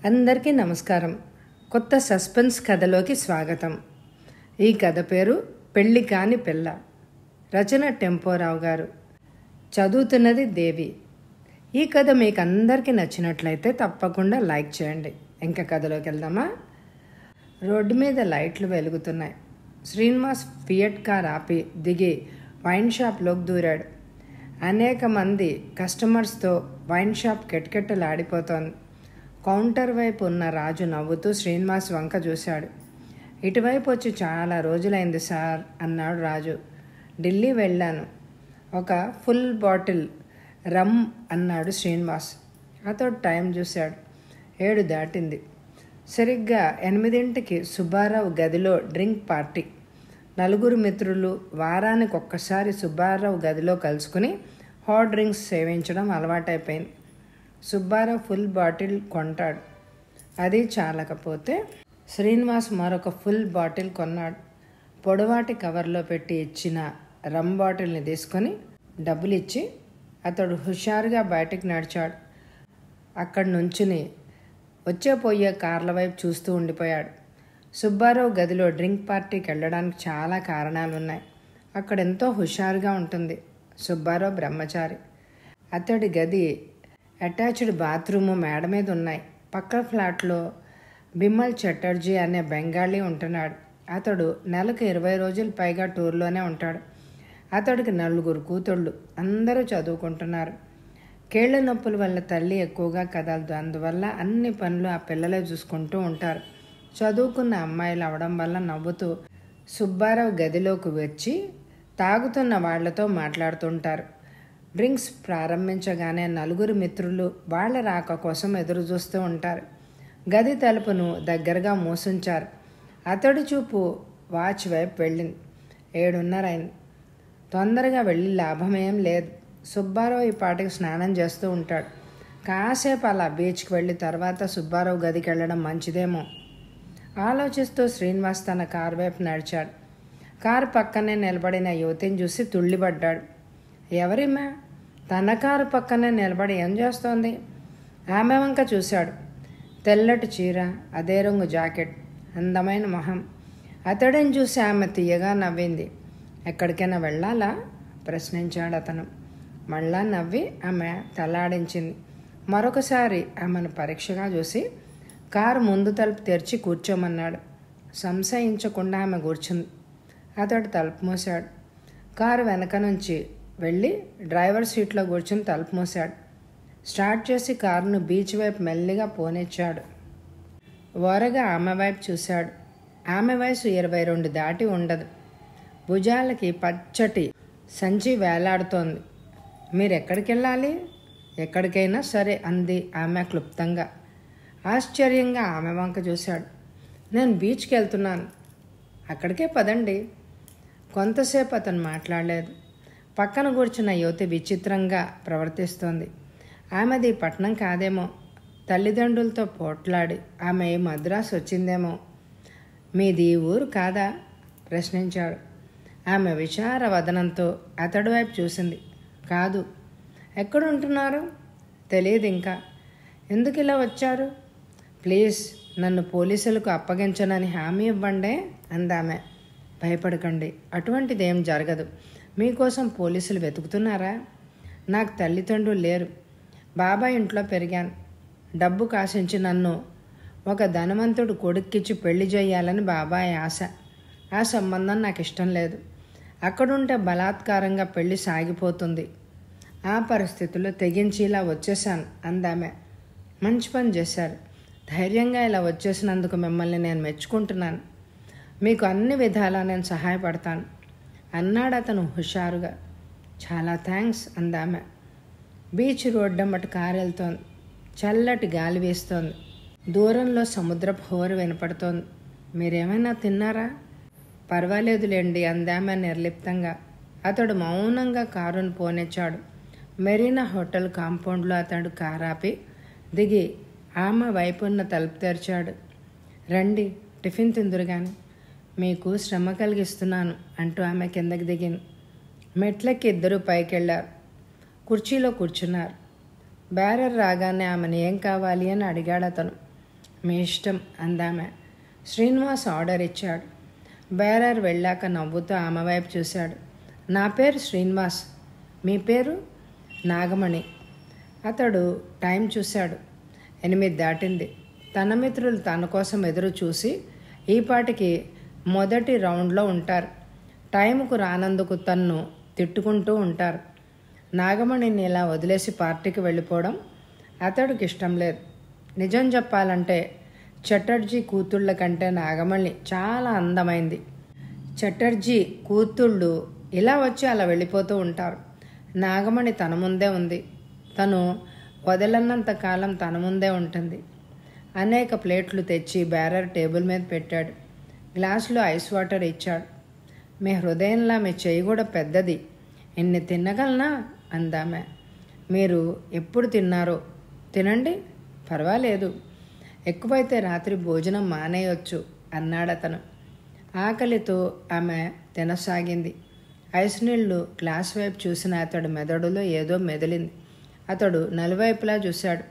అందరికీ నమస్కారం. కొత్త సస్పెన్స్ కథలోకి స్వాగతం. ఈ కథ పేరు పెళ్ళి కాని పిల్ల. రచన టెంపోరావు గారు. చదువుతున్నది దేవి. ఈ కథ మీకు అందరికీ నచ్చినట్లయితే తప్పకుండా లైక్ చేయండి. ఇంకా కథలోకి వెళ్దామా? రోడ్డు మీద లైట్లు వెలుగుతున్నాయి. శ్రీనివాస్ ఫియట్ కార్ ఆపి దిగి వైన్ షాప్లోకి దూరాడు. అనేక మంది కస్టమర్స్తో వైన్ షాప్ కిటకిటలాడిపోతోంది. కౌంటర్ వైపు ఉన్న రాజు నవ్వుతూ శ్రీనివాస్ వంక చూశాడు. ఇటువైపు వచ్చి చాలా రోజులైంది సార్ అన్నాడు రాజు. ఢిల్లీ వెళ్ళాను. ఒక ఫుల్ బాటిల్ రమ్ అన్నాడు శ్రీనివాస్. అతడు టైం చూశాడు. 7 దాటింది. సరిగ్గా 8ంటికి సుబ్బారావు గదిలో డ్రింక్ పార్టీ. 4 మిత్రులు వారానికి ఒక్కసారి సుబ్బారావు గదిలో కలుసుకుని హాట్ డ్రింక్స్ సేవించడం అలవాటైపోయింది. సుబ్బారావు ఫుల్ బాటిల్ కొంటాడు. అది చాలకపోతే శ్రీనివాస్ మరొక ఫుల్ బాటిల్ కొన్నాడు. పొడవాటి కవర్లో పెట్టి ఇచ్చిన రమ్ బాటిల్ని తీసుకొని డబ్బులు ఇచ్చి అతడు హుషారుగా బయటికి నడిచాడు. అక్కడి నుంచుని వచ్చే పోయే కార్ల వైపు చూస్తూ ఉండిపోయాడు. సుబ్బారావు గదిలో డ్రింక్ పార్టీకి వెళ్ళడానికి చాలా కారణాలున్నాయి. అక్కడెంతో హుషారుగా ఉంటుంది. సుబ్బారావు బ్రహ్మచారి. అతడి గది అటాచ్డ్ బాత్రూము మేడ మీద ఉన్నాయి. పక్క ఫ్లాట్లో బిమల్ చటర్జీ అనే బెంగాలీ ఉంటున్నాడు. అతడు నెలకు 20 రోజులు పైగా టూర్లోనే ఉంటాడు. అతడికి 4 కూతుళ్ళు. అందరూ చదువుకుంటున్నారు. కేళ్ల నొప్పుల వల్ల తల్లి ఎక్కువగా కదలదు. అందువల్ల అన్ని పనులు ఆ పిల్లలే చూసుకుంటూ ఉంటారు. చదువుకున్న అమ్మాయిలు అవడం వల్ల నవ్వుతూ సుబ్బారావు గదిలోకి వచ్చి తాగుతున్న వాళ్లతో మాట్లాడుతుంటారు. డ్రింక్స్ ప్రారంభించగానే 4 మిత్రులు వాళ్ళ రాక కోసం ఎదురు చూస్తూ ఉంటారు. గది తలుపును దగ్గరగా మూసుంచారు. అతడి చూపు వాచ్ వైపు వెళ్ళింది. 7:30 అయింది. తొందరగా వెళ్ళి లాభమేం లేదు. సుబ్బారావు ఈ పాటికి స్నానం చేస్తూ ఉంటాడు. కాసేపు అలా బీచ్కి వెళ్ళి తర్వాత సుబ్బారావు గదికి వెళ్ళడం మంచిదేమో ఆలోచిస్తూ శ్రీనివాస్ తన కారు వైపు నడిచాడు. కారు పక్కనే నిలబడిన యువతిని చూసి తుళ్ళిపడ్డాడు. ఎవరిమ్మా? తన కారు పక్కనే నిలబడి ఏం చేస్తోంది? ఆమె వంక చూశాడు. తెల్లటి చీర, అదే రంగు జాకెట్, అందమైన మొహం. అతడిని చూసి ఆమె తీయగా నవ్వింది. ఎక్కడికైనా వెళ్ళాలా? ప్రశ్నించాడు అతను. మళ్ళా నవ్వి ఆమె తలాడించింది. మరొకసారి ఆమెను పరీక్షగా చూసి కారు ముందు తలుపు తెరిచి కూర్చోమన్నాడు. సంశయించకుండా ఆమె కూర్చుంది. అతడు తలుపు మూశాడు. కారు వెనక నుంచి వెళ్ళి డ్రైవర్ సీట్లో కూర్చుని తలుపు మూశాడు. స్టార్ట్ చేసి కారును బీచ్ వైపు మెల్లిగా పోనిచ్చాడు. ఓరగా ఆమె వైపు చూశాడు. ఆమె వయసు 22 దాటి ఉండదు. భుజాలకి పచ్చటి సంచి వేలాడుతోంది. మీరెక్కడికి వెళ్ళాలి? ఎక్కడికైనా సరే అంది ఆమె క్లుప్తంగా. ఆశ్చర్యంగా ఆమె వంక చూశాడు. నేను బీచ్కి వెళ్తున్నాను. అక్కడికే పదండి. కొంతసేపు అతను మాట్లాడలేదు. పక్కన కూర్చున్న యువతి విచిత్రంగా ప్రవర్తిస్తోంది. ఆమెది పట్నం కాదేమో. తల్లిదండ్రులతో పోట్లాడి ఆమె మద్రాసు వచ్చిందేమో. మీది ఊరు కాదా? ప్రశ్నించాడు. ఆమె విచార వదనంతో అతడి వైపు చూసింది. కాదు. ఎక్కడుంటున్నారు? తెలియదు ఇంకా. ఎందుకు ఇలా వచ్చారు? ప్లీజ్ నన్ను పోలీసులకు అప్పగించనని హామీ ఇవ్వండి అందామె. భయపడకండి, అటువంటిదేం జరగదు. మీకోసం పోలీసులు వెతుకుతున్నారా? నాకు తల్లిదండ్రులు లేరు. బాబాయ్ ఇంట్లో పెరిగాను. డబ్బు కాసించి నన్ను ఒక ధనవంతుడు కొడుక్కిచ్చి పెళ్లి చేయాలని బాబాయ్ ఆశ. ఆ సంబంధం నాకు ఇష్టం లేదు. అక్కడుంటే బలాత్కారంగా పెళ్లి సాగిపోతుంది. ఆ పరిస్థితుల్లో తెగించి ఇలా వచ్చేసాను అందామె. మంచి పని చేశారు. ధైర్యంగా ఇలా వచ్చేసినందుకు మిమ్మల్ని నేను మెచ్చుకుంటున్నాను. మీకు అన్ని విధాలా నేను సహాయపడతాను అన్నాడు అతను హుషారుగా. చాలా థ్యాంక్స్ అందామె. బీచ్ రోడ్డమ్మటి కారు వెళ్తోంది. చల్లటి గాలి వేస్తోంది. దూరంలో సముద్రపు హోరు వినపడుతోంది. మీరేమైనా తిన్నారా? పర్వాలేదులేండి అందామె నిర్లిప్తంగా. అతడు మౌనంగా కారును పోనిచ్చాడు. మెరీనా హోటల్ కాంపౌండ్లో అతడు కారాపి దిగి ఆమె వైపున్న తలుపు తెరిచాడు. రండి, టిఫిన్ తిందురు గాని. మీకు శ్రమ కలిగిస్తున్నాను అంటూ ఆమె కిందకి దిగింది. మెట్లకి ఇద్దరూ పైకెళ్ళారు. కుర్చీలో కూర్చున్నారు. బ్యారర్ రాగానే ఆమెను ఏం కావాలి అని అడిగాడు అతను. మీ ఇష్టం అందామె. శ్రీనివాస్ ఆర్డర్ ఇచ్చాడు. బేరర్ వెళ్ళాక నవ్వుతూ ఆమె వైపు చూశాడు. నా పేరు శ్రీనివాస్, మీ పేరు? నాగమణి. అతడు టైం చూశాడు. 8 దాటింది. తన మిత్రులు తన కోసం ఎదురు చూసి ఈపాటికి మొదటి రౌండ్లో ఉంటారు. టైంకు రానందుకు తన్ను తిట్టుకుంటూ ఉంటారు. నాగమణిని ఇలా వదిలేసి పార్టీకి వెళ్ళిపోవడం అతడికి ఇష్టం లేదు. నిజం చెప్పాలంటే చటర్జీ కూతుళ్ళ కంటే నాగమణి చాలా అందమైంది. చటర్జీ కూతుళ్ళు ఇలా వచ్చి అలా వెళ్ళిపోతూ ఉంటారు. నాగమణి తన ముందే ఉంది. తను వదలన్నంత కాలం తన ముందే ఉంటుంది. అనేక ప్లేట్లు తెచ్చి బేరర్ టేబుల్ మీద పెట్టాడు. గ్లాసులో ఐస్ వాటర్ ఇచ్చాడు. మీ హృదయంలా మీ చెయ్యి కూడా పెద్దది, ఎన్ని తినగలనా అందామె. మీరు ఎప్పుడు తిన్నారో తినండి, పర్వాలేదు. ఎక్కువైతే రాత్రి భోజనం మానేయొచ్చు అన్నాడతను. ఆకలితో ఆమె తినసాగింది. ఐస్ నీళ్లు గ్లాస్ వైపు చూసిన అతడు మెదడులో ఏదో మెదిలింది. అతడు నలువైపులా చూశాడు.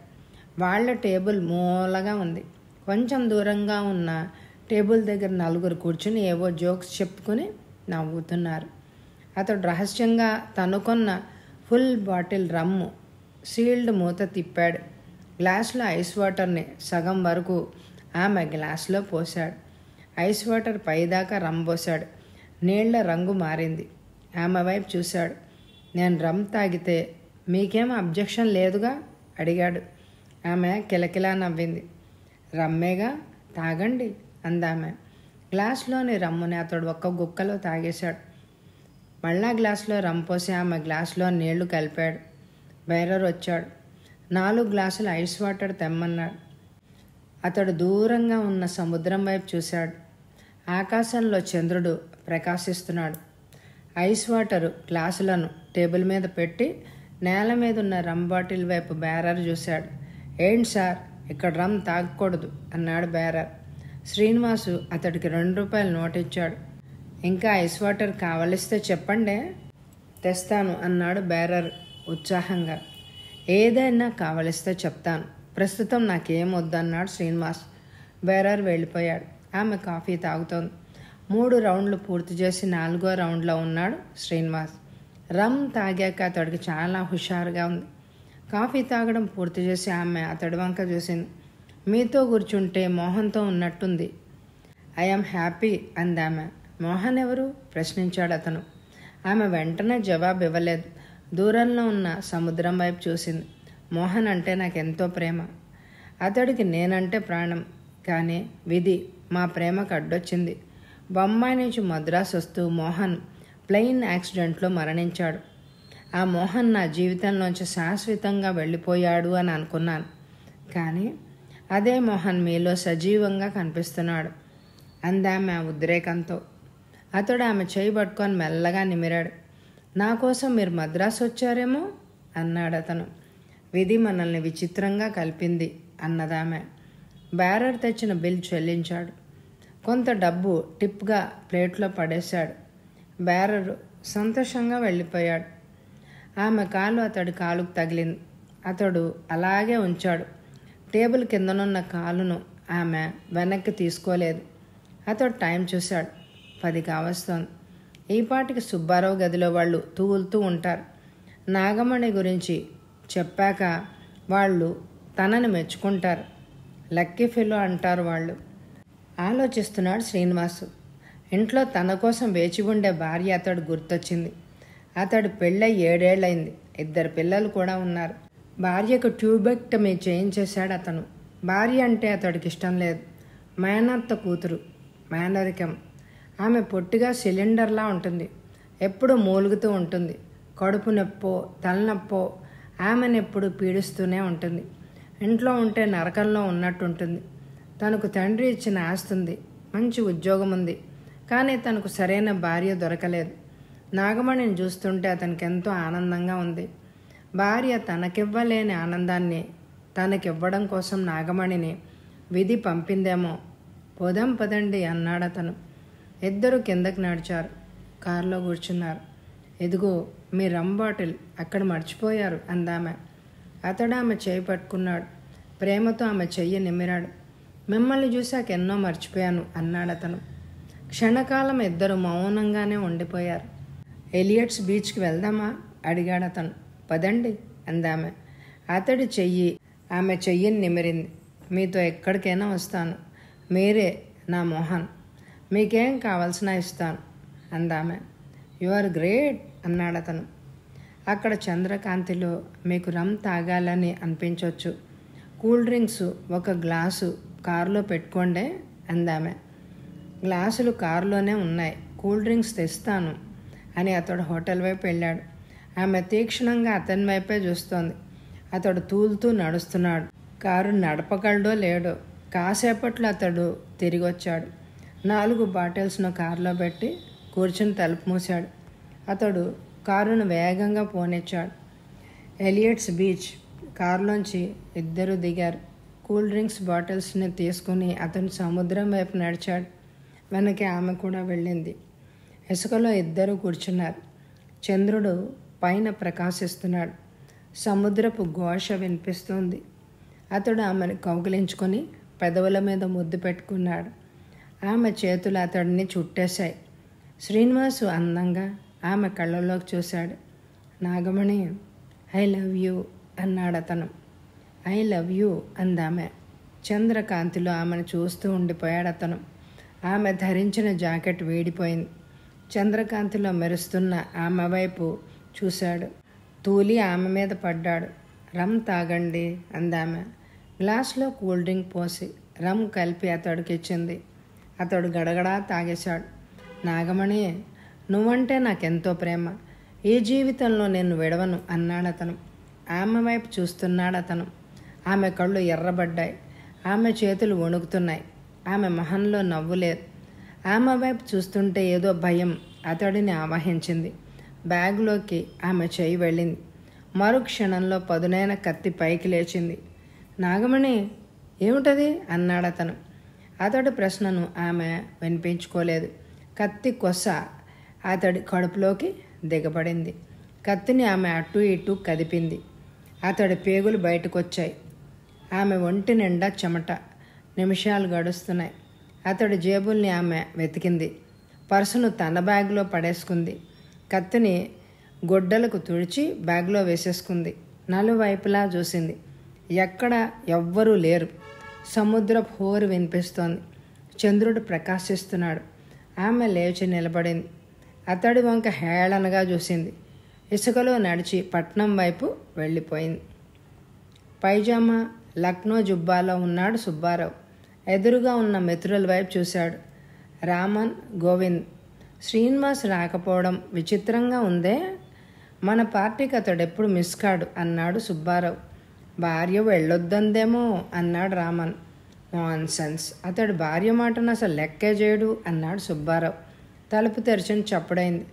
వాళ్ళ టేబుల్ మూలగా ఉంది. కొంచెం దూరంగా ఉన్న టేబుల్ దగ్గర 4 కూర్చుని ఏవో జోక్స్ చెప్పుకుని నవ్వుతున్నారు. అతడు రహస్యంగా తనుకొన్న ఫుల్ బాటిల్ రమ్ము సీల్డ్ మూత తిప్పాడు. గ్లాసులో ఐస్ వాటర్ని సగం వరకు ఆమె గ్లాసులో పోశాడు. ఐస్ వాటర్ పైదాకా రమ్ పోశాడు. నీళ్ల రంగు మారింది. ఆమె వైపు చూశాడు. నేను రమ్ తాగితే మీకేం అబ్జెక్షన్ లేదుగా అడిగాడు. ఆమె కిలకిలా నవ్వింది. రమ్మేగా, తాగండి అందామె. గ్లాసులోని రమ్ముని అతడు ఒక్క గుక్కలో తాగేశాడు. మళ్ళా గ్లాసులో రమ్ పోసి ఆమె గ్లాసులో నీళ్లు కలిపాడు. బేరర్ వచ్చాడు. 4 గ్లాసులు ఐస్ వాటర్ తెమ్మన్నాడు. అతడు దూరంగా ఉన్న సముద్రం వైపు చూశాడు. ఆకాశంలో చంద్రుడు ప్రకాశిస్తున్నాడు. ఐస్ వాటర్ గ్లాసులను టేబుల్ మీద పెట్టి నేల మీద ఉన్న రమ్ బాటిల్ వైపు బేరర్ చూశాడు. ఏంటి సార్, ఇక్కడ రమ్ తాగకూడదు అన్నాడు బేరర్. శ్రీనివాసు అతడికి ₹2 నోట్ ఇచ్చాడు. ఇంకా ఐస్ వాటర్ కావలిస్తే చెప్పండే, తెస్తాను అన్నాడు బేరర్ ఉత్సాహంగా. ఏదైనా కావలిస్తే చెప్తాను, ప్రస్తుతం నాకేం వద్దన్నాడు శ్రీనివాస్. బేరర్ వెళ్ళిపోయాడు. ఆమె కాఫీ తాగుతోంది. 3 రౌండ్లు పూర్తి చేసి 4వ రౌండ్లో ఉన్నాడు శ్రీనివాస్. రమ్ తాగాక అతడికి చాలా హుషారుగా ఉంది. కాఫీ తాగడం పూర్తి చేసి ఆమె అతడి వంక చూసింది. మీతో కూర్చుంటే మోహన్తో ఉన్నట్టుంది. ఐఎమ్ హ్యాపీ అందామె. మోహన్ ఎవరు ప్రశ్నించాడు అతను. ఆమె వెంటనే జవాబు ఇవ్వలేదు. దూరంలో ఉన్న సముద్రం వైపు చూసింది. మోహన్ అంటే నాకెంతో ప్రేమ. అతడికి నేనంటే ప్రాణం. కానీ విధి మా ప్రేమకు అడ్డొచ్చింది. బొంబాయి నుంచి మద్రాసు వస్తూ మోహన్ ప్లెయిన్ యాక్సిడెంట్లో మరణించాడు. ఆ మోహన్ నా జీవితంలోంచి శాశ్వతంగా వెళ్ళిపోయాడు అని అనుకున్నాను. కానీ అదే మోహన్ మీలో సజీవంగా కనిపిస్తున్నాడు అందామె ఉద్రేకంతో. అతడు ఆమె చేయి పట్టుకొని మెల్లగా నిమిరాడు. నా కోసం మీరు మద్రాసు వచ్చారేమో అన్నాడు అతను. విధి మనల్ని విచిత్రంగా కలిపింది అన్నదామె. బేరర్ తెచ్చిన బిల్ చెల్లించాడు. కొంత డబ్బు టిప్గా ప్లేట్లో పడేశాడు. బేరర్ సంతోషంగా వెళ్ళిపోయాడు. ఆమె కాలు అతడి కాలుకు తగిలింది. అతడు అలాగే ఉంచాడు. టేబుల్ కిందనున్న కాలును ఆమె వెనక్కి తీసుకోలేదు. అతడు టైం చూశాడు. 10 కావస్తోంది. ఈపాటికి సుబ్బారావు గదిలో వాళ్ళు తూలుతూ ఉంటారు. నాగమణి గురించి చెప్పాక వాళ్ళు తనని మెచ్చుకుంటారు. లక్కీ ఫెలో అంటారు వాళ్ళు. ఆలోచిస్తున్నాడు శ్రీనివాసు. ఇంట్లో తన కోసం వేచి ఉండే భార్య అతడు గుర్తొచ్చింది. అతడు పెళ్ళై 7 ఏళ్ళైంది. 2 పిల్లలు కూడా ఉన్నారు. భార్యకు ట్యూబెక్టమీ చేయించేశాడు అతను. భార్య అంటే అతడికి ఇష్టం లేదు. మేనత్త కూతురు, మేనరికం. ఆమె పొట్టిగా సిలిండర్లా ఉంటుంది. ఎప్పుడూ మూలుగుతూ ఉంటుంది. కడుపు నొప్పో తలనొప్పో ఆమెనెప్పుడు పీడిస్తూనే ఉంటుంది. ఇంట్లో ఉంటే నరకంలో ఉన్నట్టుంటుంది. తనకు తండ్రి ఇచ్చిన ఆస్తుంది, మంచి ఉద్యోగం ఉంది. కానీ తనకు సరైన భార్య దొరకలేదు. నాగమణిని చూస్తుంటే అతనికి ఎంతో ఆనందంగా ఉంది. భార్య తనకివ్వలేని ఆనందాన్ని తనకివ్వడం కోసం నాగమణిని విధి పంపిందేమో. పోదాం పదండి అన్నాడు అతను. ఇద్దరు కిందకి నడిచారు. కారులో కూర్చున్నారు. ఇదిగో మీ రమ్ బాటిల్ అక్కడ మర్చిపోయారు అందామె. అతడు ఆమె చేయి పట్టుకున్నాడు. ప్రేమతో ఆమె చెయ్యి నిమిరాడు. మిమ్మల్ని చూశాక ఎన్నో మర్చిపోయాను అన్నాడు అతను. క్షణకాలం ఇద్దరు మౌనంగానే ఉండిపోయారు. ఎలియట్స్ బీచ్కి వెళ్దామా అడిగాడు అతను. పదండి అందామె. అతడి చెయ్యి ఆమె చెయ్యిని నిమిరింది. మీతో ఎక్కడికైనా వస్తాను. మీరే నా మోహన్. మీకేం కావాల్సినా ఇస్తాను అందామె. యు ఆర్ గ్రేట్ అన్నాడు అతను. అక్కడ చంద్రకాంతిలో మీకు రమ్ తాగాలని అనిపించవచ్చు. కూల్ డ్రింక్స్ ఒక గ్లాసు కారులో పెట్టుకోండే అందామె. గ్లాసులు కారులోనే ఉన్నాయి, కూల్ డ్రింక్స్ తెస్తాను అని అతడు హోటల్ వైపు వెళ్ళాడు. ఆమె తీక్షణంగా అతని వైపే చూస్తోంది. అతడు తూలుతూ నడుస్తున్నాడు. కారు నడపగలడో లేడో. కాసేపట్లో అతడు తిరిగి వచ్చాడు. 4 బాటిల్స్ను కారులో పెట్టి కూర్చుని తలుపు మూశాడు. అతడు కారును వేగంగా పోనిచ్చాడు. ఎలియట్స్ బీచ్. కారులోంచి ఇద్దరు దిగారు. కూల్ డ్రింక్స్ బాటిల్స్ని తీసుకుని అతను సముద్రం వైపు నడిచాడు. వెనకే ఆమె కూడా వెళ్ళింది. ఇసుకలో ఇద్దరు కూర్చున్నారు. చంద్రుడు పైన ప్రకాశిస్తున్నాడు. సముద్రపు ఘోష వినిపిస్తుంది. అతడు ఆమెను కౌగిలించుకొని పెదవుల మీద ముద్దు పెట్టుకున్నాడు. ఆమె చేతులు అతడిని చుట్టేశాయి. శ్రీనివాసు అందంగా ఆమె కళ్ళలోకి చూశాడు. నాగమణి, ఐ లవ్ యూ అన్నాడు అతను. ఐ లవ్ యూ అందామె. చంద్రకాంతిలో ఆమెను చూస్తూ ఉండిపోయాడు అతను. ఆమె ధరించిన జాకెట్ వేడిపోయింది. చంద్రకాంతిలో మెరుస్తున్న ఆమె వైపు చూశాడు. తూలి ఆమె మీద పడ్డాడు. రమ్ తాగండి అందామె. గ్లాస్లో కూల్ డ్రింక్ పోసి రమ్ కలిపి అతడికి ఇచ్చింది. అతడు గడగడా తాగేశాడు. నాగమణి, నువ్వంటే నాకెంతో ప్రేమ. ఈ జీవితంలో నేను విడవను అన్నాడు అతను. ఆమె వైపు చూస్తున్నాడు అతను. ఆమె కళ్ళు ఎర్రబడ్డాయి. ఆమె చేతులు వణుకుతున్నాయి. ఆమె మొహంలో నవ్వు లేదు. ఆమె వైపు చూస్తుంటే ఏదో భయం అతడిని ఆవహించింది. బ్యాగ్లోకి ఆమె చేయి వెళ్ళింది. మరుక్షణంలో పదునైన కత్తి పైకి లేచింది. నాగమణి, ఏమిటది అన్నాడు అతను. అతడి ప్రశ్నను ఆమె వినిపించుకోలేదు. కత్తి కొస అతడి కడుపులోకి దిగబడింది. కత్తిని ఆమె అటు ఇటు కదిపింది. అతడి పేగులు బయటకొచ్చాయి. ఆమె ఒంటి నిండా చెమట. నిమిషాలు గడుస్తున్నాయి. అతడి జేబుల్ని ఆమె వెతికింది. పర్సును తన బ్యాగ్లో పడేసుకుంది. కత్తిని గొడ్డలకు తుడిచి బ్యాగ్లో వేసేసుకుంది. నలువైపులా చూసింది. ఎక్కడ ఎవ్వరూ లేరు. సముద్రపు హోరు వినిపిస్తోంది. చంద్రుడు ప్రకాశిస్తున్నాడు. ఆమె లేచి నిలబడింది. అతడి వంక హేళనగా చూసింది. ఇసుకలో నడిచి పట్నం వైపు వెళ్ళిపోయింది. పైజామా లక్నో జుబ్బాలో ఉన్నాడు సుబ్బారావు. ఎదురుగా ఉన్న మిత్రుల వైపు చూశాడు. రామన్, గోవింద్. శ్రీనివాస్ రాకపోవడం విచిత్రంగా ఉందే. మన పార్టీకి అతడెప్పుడు మిస్ కాడు అన్నాడు సుబ్బారావు. భార్య వెళ్ళొద్దందేమో అన్నాడు రామన్. నాన్సెన్స్, అతడు భార్య మాటను అసలు లెక్కే చేయడు అన్నాడు సుబ్బారావు. తలుపు తెరిచిన చప్పుడైంది.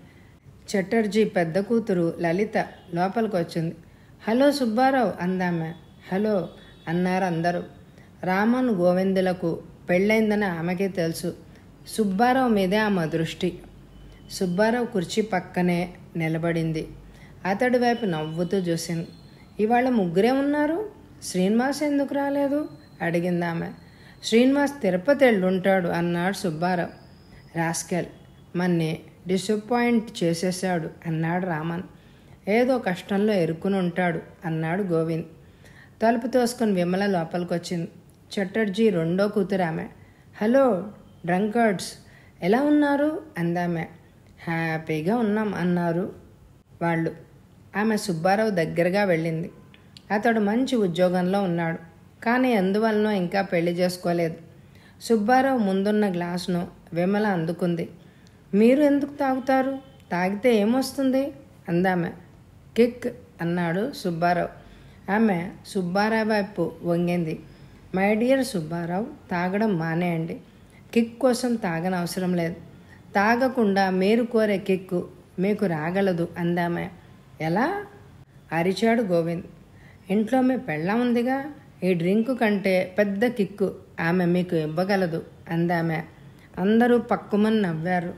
చటర్జీ పెద్ద కూతురు లలిత లోపలికి వచ్చింది. హలో సుబ్బారావు అందామె. హలో అన్నారు అందరూ. రామన్, గోవిందులకు పెళ్ళైందని ఆమెకే తెలుసు. సుబ్బారావు మీదే ఆమె దృష్టి. సుబ్బారావు కుర్చీ పక్కనే నిలబడింది. అతడి వైపు నవ్వుతూ చూసింది. ఇవాళ ముగ్గురే ఉన్నారు, శ్రీనివాస్ ఎందుకు రాలేదు అడిగింది ఆమె. శ్రీనివాస్ తిరుపతి వెళ్ళుంటాడు అన్నాడు సుబ్బారావు. రాస్కెల్, మన్ని డిసప్పాయింట్ చేసేశాడు అన్నాడు రామన్. ఏదో కష్టంలో ఇరుక్కుని ఉంటాడు అన్నాడు గోవింద్. తలుపు తోసుకొని విమల లోపలికి వచ్చింది. చటర్జీ రెండో కూతురు ఆమె. హలో డ్రంకర్డ్స్, ఎలా ఉన్నారు అందామె. హ్యాపీగా ఉన్నాం అన్నారు వాళ్ళు. ఆమె సుబ్బారావు దగ్గరగా వెళ్ళింది. అతడు మంచి ఉద్యోగంలో ఉన్నాడు, కానీ ఎందువలనో ఇంకా పెళ్లి చేసుకోలేదు. సుబ్బారావు ముందున్న గ్లాసును విమల అందుకుంది. మీరు ఎందుకు తాగుతారు? తాగితే ఏమొస్తుంది అందామె. కిక్ అన్నాడు సుబ్బారావు. ఆమె సుబ్బారావు వైపు వంగింది. మై డియర్ సుబ్బారావు, తాగడం మానేయండి. కిక్ కోసం తాగనవసరం లేదు. తాగకుండా మీరు కోరే కిక్కు మీకు రాగలదు అందామె. ఎలా అరిచాడు గోవింద్. ఇంట్లో మీ పెళ్ళాం ఉందిగా, ఈ డ్రింకు కంటే పెద్ద కిక్కు ఆమె మీకు ఇవ్వగలదు అందామె. అందరూ పక్కుమని నవ్వారు.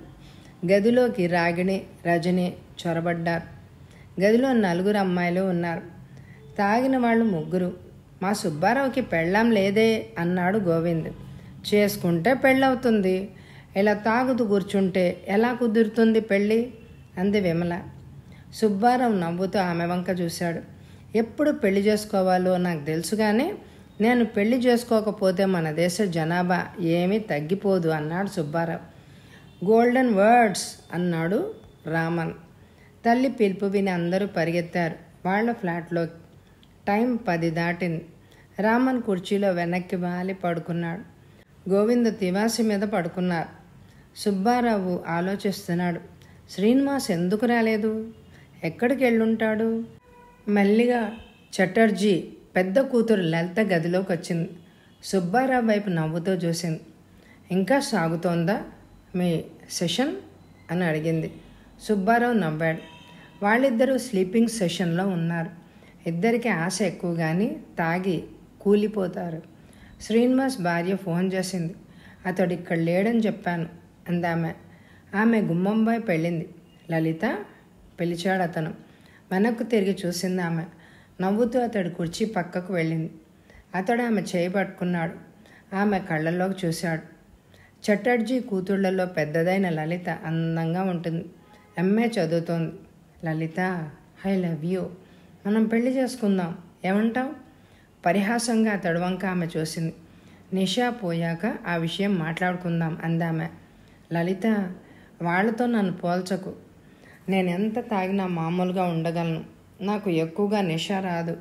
గదిలోకి రాగిణి, రజని చొరబడ్డారు. గదిలో 4 అమ్మాయిలు ఉన్నారు. తాగిన వాళ్ళు 3. మా సుబ్బారావుకి పెళ్ళాం లేదే అన్నాడు గోవింద్. చేసుకుంటే పెళ్ళవుతుంది, ఇలా తాగుతూ కూర్చుంటే ఎలా కుదురుతుంది పెళ్ళి అంది విమల. సుబ్బారావు నవ్వుతూ ఆమె వంక చూశాడు. ఎప్పుడు పెళ్లి చేసుకోవాలో నాకు తెలుసు, కానీ నేను పెళ్లి చేసుకోకపోతే మన దేశ జనాభా ఏమీ తగ్గిపోదు అన్నాడు సుబ్బారావు. గోల్డెన్ వర్డ్స్ అన్నాడు రామన్. తల్లి పిలుపు విని అందరూ పరిగెత్తారు వాళ్ళ ఫ్లాట్లో. టైం 10 దాటింది. రామన్ కుర్చీలో వెనక్కి వాలి పడుకున్నాడు. గోవింద తివాసి మీద పడుకున్నారు. సుబ్బారావు ఆలోచిస్తున్నాడు. శ్రీనివాస్ ఎందుకు రాలేదు? ఎక్కడికి వెళ్ళుంటాడు? మెల్లిగా చటర్జీ పెద్ద కూతురు లలిత గదిలోకి వచ్చింది. సుబ్బారావు వైపు నవ్వుతూ చూసింది. ఇంకా సాగుతోందా మీ సెషన్ అని అడిగింది. సుబ్బారావు నవ్వాడు. వాళ్ళిద్దరూ స్లీపింగ్ సెషన్లో ఉన్నారు. ఇద్దరికి ఆశ ఎక్కువ, కానీ తాగి కూలిపోతారు. శ్రీనివాస్ భార్య ఫోన్ చేసింది. అతడు ఇక్కడ లేడని చెప్పాను అందామె. ఆమె గుమ్మంబాయి పెళ్ళింది. లలిత పిలిచాడు అతను. వెనక్కు తిరిగి చూసింది ఆమె. నవ్వుతూ అతడు కుర్చీ పక్కకు వెళ్ళింది. అతడు ఆమె చేయి పట్టుకున్నాడు. ఆమె కళ్ళల్లోకి చూశాడు. చటర్జీ కూతుళ్లలో పెద్దదైన లలిత అందంగా ఉంటుంది. ఎంఏ చదువుతోంది. లలిత, ఐ లవ్ యూ, మనం పెళ్లి చేసుకుందాం, ఏమంటావు? పరిహాసంగా అతడు వంక ఆమె చూసింది. నిషా పోయాక ఆ విషయం మాట్లాడుకుందాం అందామె. లలిత, వాళ్ళతో నన్ను పోల్చకు. నేను ఎంత తాగినా మామూలుగా ఉండగలను. నాకు ఎక్కువగా నిషా రాదు.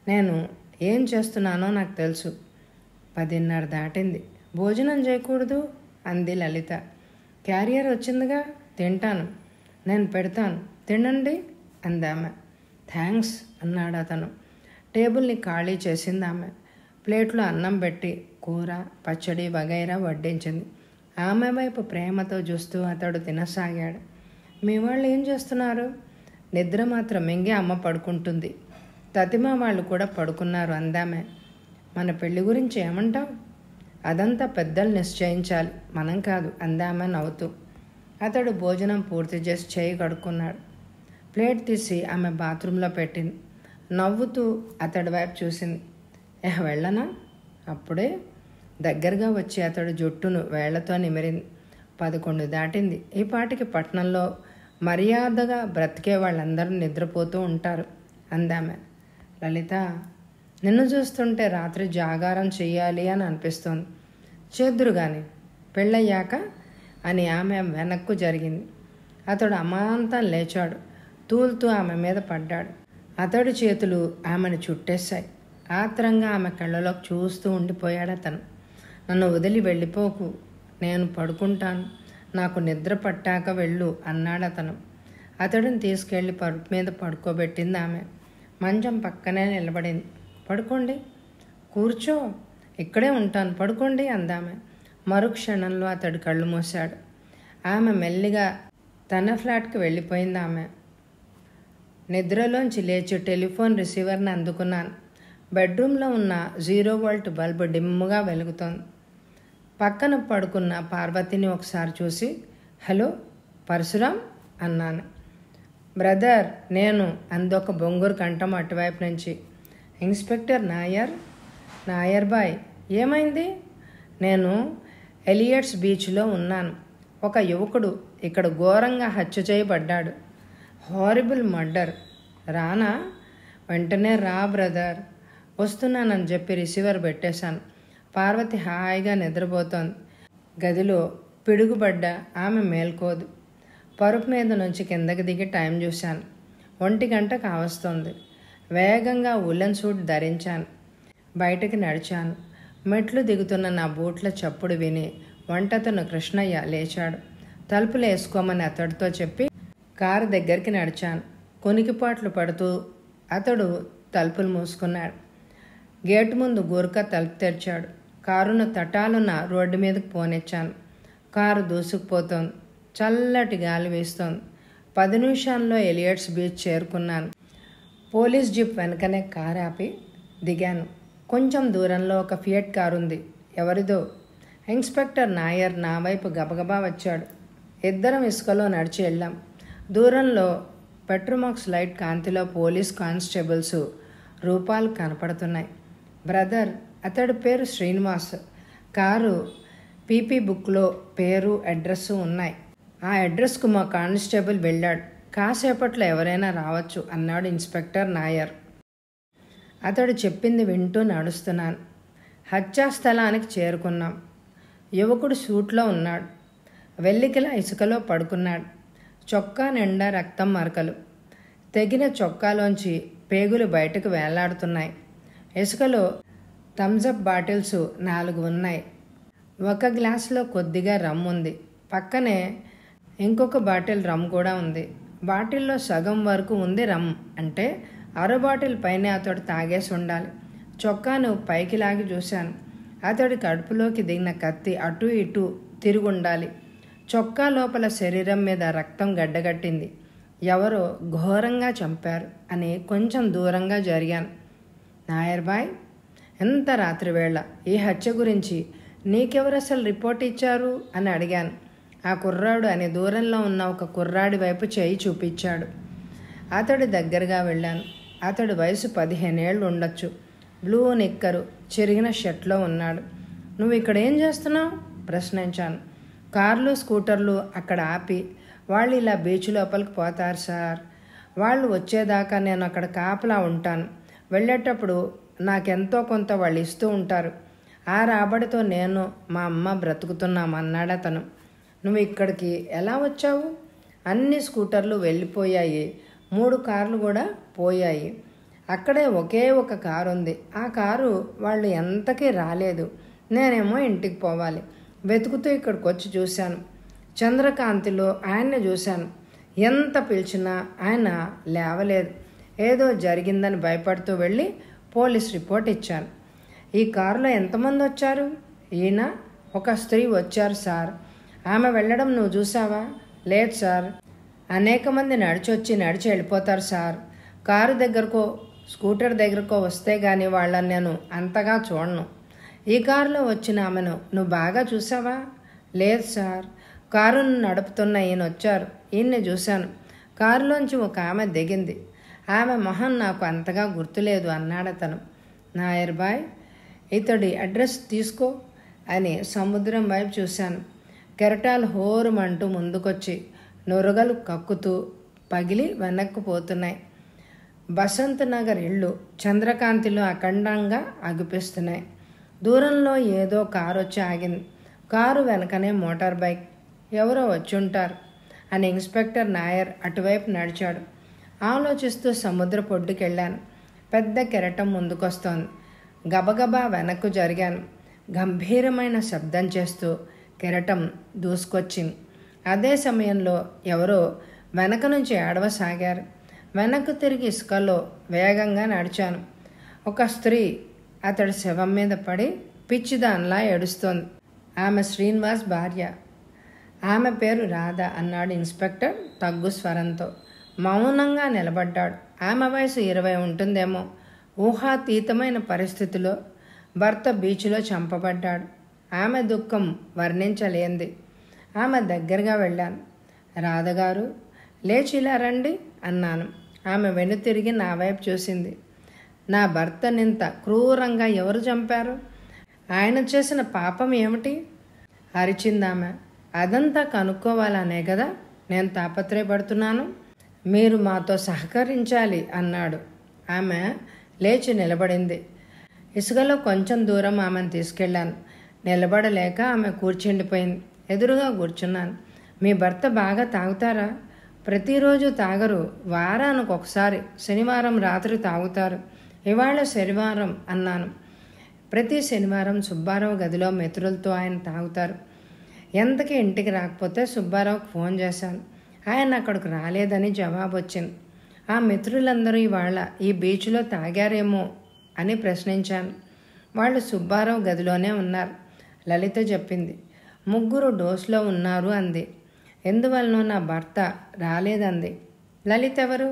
నేను ఏం చేస్తున్నానో నాకు తెలుసు. 10:30 దాటింది. భోజనం చేయకూడదు అంది లలిత. క్యారియర్ వచ్చిందిగా, తింటాను, నేను పెడతాను, తినండి అందామె. థ్యాంక్స్ అన్నాడు అతను. టేబుల్ని ఖాళీ చేసింది ఆమె. ప్లేట్లో అన్నం పెట్టి కూర, పచ్చడి వగైరా వడ్డించింది. ఆమె వైపు ప్రేమతో చూస్తూ అతడు తినసాగాడు. మీ వాళ్ళు ఏం చేస్తున్నారు? నిద్ర మాత్రం మింగి అమ్మ పడుకుంటుంది. తతిమ వాళ్ళు కూడా పడుకున్నారు అందామె. మన పెళ్లి గురించి ఏమంటావు? అదంతా పెద్దలు నిశ్చయించాలి, మనం కాదు అందామె నవ్వుతూ. అతడు భోజనం పూర్తి చేసి చేయి కడుక్కున్నాడు. ప్లేట్ తీసి ఆమె బాత్రూంలో పెట్టింది. నవ్వుతూ అతడి వైపు చూసింది. వెళ్ళనా? అప్పుడే దగ్గరగా వచ్చి అతడు జుట్టును వేళ్లతో నిమిరింది. 11 దాటింది. ఈ పాటికి పట్టణంలో మర్యాదగా బ్రతికే వాళ్ళందరూ నిద్రపోతూ ఉంటారు అందామె. లలిత, నిన్ను చూస్తుంటే రాత్రి జాగారం చెయ్యాలి అని అనిపిస్తోంది. చేద్దురు గాని పెళ్ళయ్యాక అని ఆమె వెనక్కు జరిగింది. అతడు అమాంతం లేచాడు. తూలుతూ ఆమె మీద పడ్డాడు. అతడి చేతులు ఆమెను చుట్టేశాయి. ఆత్రంగా ఆమె కళ్ళలోకి చూస్తూ ఉండిపోయాడు అతను. నన్ను వదిలి వెళ్ళిపోకు, నేను పడుకుంటాను, నాకు నిద్ర పట్టాక వెళ్ళు అన్నాడు అతను. అతడిని తీసుకెళ్లి పరుపు మీద పడుకోబెట్టింది ఆమె. మంచం పక్కనే నిలబడింది. పడుకోండి. కూర్చో, ఇక్కడే ఉంటాను, పడుకోండి అందామె. మరుక్షణంలో అతడు కళ్ళు మూశాడు. ఆమె మెల్లిగా తన ఫ్లాట్కి వెళ్ళిపోయింది. ఆమె నిద్రలోంచి లేచి టెలిఫోన్ రిసీవర్ని అందుకున్నాను. బెడ్రూమ్లో ఉన్న 0 వోల్ట్ బల్బు డిమ్ముగా వెలుగుతోంది. పక్కన పడుకున్న పార్వతిని ఒకసారి చూసి, హలో పరశురాం అన్నాను. బ్రదర్ నేను అందొక బొంగురు కంఠం అటువైపు నుంచి. ఇన్స్పెక్టర్ నాయర్ బాయ్, ఏమైంది? నేను ఎలియట్స్ బీచ్లో ఉన్నాను. ఒక యువకుడు ఇక్కడ ఘోరంగా హత్య చేయబడ్డాడు. Horrible murder. రానా? వెంటనే రా బ్రదర్. వస్తున్నానని చెప్పి రిసీవర్ పెట్టేశాను. పార్వతి హాయిగా నిద్రపోతోంది. గదిలో పిడుగుపడ్డ ఆమె మేల్కోదు. పరుపు మీద నుంచి కిందకి దిగి టైం చూశాను. 1 గంట కావస్తోంది. వేగంగా ఉల్లెన్ సూట్ ధరించాను. బయటకు నడిచాను. మెట్లు దిగుతున్న నా బూట్ల చప్పుడు విని వంటతను కృష్ణయ్య లేచాడు. తలుపులు వేసుకోమని అతడితో చెప్పి కారు దగ్గరికి నడిచాను. కొనికిపాట్లు పడుతూ అతడు తలుపులు మూసుకున్నాడు. గేటు ముందు గోర్ఖా తలుపు తెరిచాడు. కారును తటాలున్న రోడ్డు మీదకు పోనిచ్చాను. కారు దూసుకుపోతోంది. చల్లటి గాలి వీస్తోంది. 10 నిమిషాల్లో ఎలియట్స్ బీచ్ చేరుకున్నాను. పోలీస్ జీప్ వెనకనే కారు ఆపి దిగాను. కొంచెం దూరంలో ఒక ఫియట్ కారు ఉంది. ఎవరిదో? ఇన్స్పెక్టర్ నాయర్ నా వైపు గబగబా వచ్చాడు. ఇద్దరం ఇసుకలో నడిచి వెళ్ళాం. దూరంలో పెట్రోమాక్స్ లైట్ కాంతిలో పోలీస్ కానిస్టేబుల్స్ రూపాలు కనపడుతున్నాయి. బ్రదర్, అతడి పేరు శ్రీనివాస్. కారు పీపీ బుక్లో పేరు అడ్రస్సు ఉన్నాయి. ఆ అడ్రస్కు మా కానిస్టేబుల్ వెళ్ళాడు. కాసేపట్లో ఎవరైనా రావచ్చు అన్నాడు ఇన్స్పెక్టర్ నాయర్. అతడు చెప్పింది వింటూ నడుస్తున్నాను. హత్యా స్థలానికి చేరుకున్నాం. యువకుడు సూట్లో ఉన్నాడు. వెల్లికిలా ఇసుకలో పడుకున్నాడు. చొక్కా నిండా రక్తం మరకలు. తెగిన చొక్కాలోంచి పేగులు బయటకు వేలాడుతున్నాయి. ఇసుకలో థమ్సప్ బాటిల్స్ 4 ఉన్నాయి. ఒక గ్లాసులో కొద్దిగా రమ్ ఉంది. పక్కనే ఇంకొక బాటిల్ రమ్ కూడా ఉంది. బాటిల్లో సగం వరకు ఉంది రమ్. అంటే అర బాటిల్ పైనే అతడు తాగేసి ఉండాలి. చొక్కాను పైకి లాగి చూశాను. అతడి కడుపులోకి దిగిన కత్తి అటు ఇటు తిరుగుండాలి. చొక్కా లోపల శరీరం మీద రక్తం గడ్డగట్టింది. ఎవరో ఘోరంగా చంపారు అని కొంచెం దూరంగా జరిగాను. నాయర్ బాయ్, ఎంత రాత్రివేళ ఈ హత్య గురించి నీకెవరు అసలు రిపోర్ట్ ఇచ్చారు అని అడిగాను. ఆ కుర్రాడు అని దూరంలో ఉన్న ఒక కుర్రాడి వైపు చేయి చూపించాడు. అతడి దగ్గరగా వెళ్ళాను. అతడి వయసు 15 ఏళ్ళు ఉండొచ్చు. బ్లూ నిక్కరు, చిరిగిన షర్ట్లో ఉన్నాడు. నువ్వు ఇక్కడ ఏం చేస్తున్నావు ప్రశ్నించాను. కార్లు స్కూటర్లు అక్కడ ఆపి వాళ్ళు ఇలా బీచ్ లోపలికి పోతారు సార్. వాళ్ళు వచ్చేదాకా నేను అక్కడ కాపలా ఉంటాను. వెళ్ళేటప్పుడు నాకెంతో కొంత వాళ్ళు ఇస్తూ ఉంటారు. ఆ రాబడితో నేను మా అమ్మ బ్రతుకుతున్నామన్నాడు అతను. నువ్వు ఇక్కడికి ఎలా వచ్చావు? అన్ని స్కూటర్లు వెళ్ళిపోయాయి. 3 కార్లు కూడా పోయాయి. అక్కడే ఒకే ఒక కారు ఉంది. ఆ కారు వాళ్ళు ఎంతకీ రాలేదు. నేనేమో ఇంటికి పోవాలి. వెతుకుతూ ఇక్కడికి వచ్చి చూశాను. చంద్రకాంతిలో ఆయన్ని చూశాను. ఎంత పిలిచినా ఆయన లేవలేదు. ఏదో జరిగిందని భయపడుతూ వెళ్ళి పోలీస్ రిపోర్ట్ ఇచ్చాను. ఈ కారులో ఎంతమంది వచ్చారు? ఈయన, ఒక స్త్రీ వచ్చారు సార్. ఆమె వెళ్ళడం నువ్వు చూసావా? లేదు సార్. అనేక మంది నడిచి వెళ్ళిపోతారు సార్. కారు దగ్గరకో స్కూటర్ దగ్గరకో వస్తే గానీ వాళ్ళని నేను అంతగా చూడను. ఈ కారులో వచ్చిన ఆమెను నువ్వు బాగా చూసావా? లేదు సార్. కారును నడుపుతున్న ఈయన వచ్చారు. ఈయన్ని చూశాను. కారులోంచి ఒక ఆమె దిగింది. ఆమె మొహం నాకు అంతగా గుర్తులేదు అన్నాడు అతను. నాయర్ బాయ్, ఇతడి అడ్రస్ తీసుకో అని సముద్రం వైపు చూశాను. కెరటాలు హోరుమంటూ ముందుకొచ్చి నొరగలు కక్కుతూ పగిలి వెనక్కు పోతున్నాయి. బసంత్ నగర్ ఇళ్ళు చంద్రకాంతిలో అఖండంగా అగుపిస్తున్నాయి. దూరంలో ఏదో కారు వచ్చి ఆగింది. కారు వెనకనే మోటార్ బైక్. ఎవరో వచ్చుంటారు అని ఇన్స్పెక్టర్ నాయర్ అటువైపు నడిచాడు. ఆలోచిస్తూ సముద్ర పొడ్డుకెళ్ళాను. పెద్ద కెరటం ముందుకొస్తోంది. గబగబా వెనక్కు జరిగాను. గంభీరమైన శబ్దం చేస్తూ కెరటం దూసుకొచ్చింది. అదే సమయంలో ఎవరో వెనక నుంచి ఏడవసాగారు. వెనక్కు తిరిగి ఇసుకలో వేగంగా నడిచాను. ఒక స్త్రీ అతడి శవం మీద పడి పిచ్చిదానిలా ఏడుస్తోంది. ఆమె శ్రీనివాస్ భార్య. ఆమె పేరు రాధ అన్నాడు ఇన్స్పెక్టర్ తగ్గు స్వరంతో. మౌనంగా నిలబడ్డాడు. ఆమె వయసు 20 ఉంటుందేమో. ఊహాతీతమైన పరిస్థితిలో భర్త బీచ్లో చంపబడ్డాడు. ఆమె దుఃఖం వర్ణించలేంది. ఆమె దగ్గరగా వెళ్ళాను. రాధగారు, లేచి ఇలా రండి అన్నాను. ఆమె వెనుతిరిగి నా వైపు చూసింది. నా భర్తనింత క్రూరంగా ఎవరు చంపారు? ఆయన చేసిన పాపం ఏమిటి? అరిచిందామె. అదంతా కనుక్కోవాలనే కదా నేను తాపత్రయపడుతున్నాను. మీరు మాతో సహకరించాలి అన్నాడు. ఆమె లేచి నిలబడింది. ఇసుకలో కొంచెం దూరం ఆమెను తీసుకెళ్ళాను. నిలబడలేక ఆమె కూర్చుండిపోయింది. ఎదురుగా కూర్చున్నాను. మీ భర్త బాగా తాగుతారా? ప్రతిరోజు తాగరు. వారానికి ఒకసారి శనివారం రాత్రి తాగుతారు. ఇవాళ శనివారం అన్నాను. ప్రతి శనివారం సుబ్బారావు గదిలో మిత్రులతో ఆయన తాగుతారు. ఎంతకీ ఇంటికి రాకపోతే సుబ్బారావుకు ఫోన్ చేశాను. ఆయన అక్కడికి రాలేదని జవాబు వచ్చింది. ఆ మిత్రులందరూ ఇవాళ ఈ బీచ్లో తాగారేమో అని ప్రశ్నించాను. వాళ్ళు సుబ్బారావు గదిలోనే ఉన్నారు. లలిత చెప్పింది. 3 డోస్లో ఉన్నారు అంది. ఎందువలనో నా భర్త రాలేదంది. లలిత ఎవరు?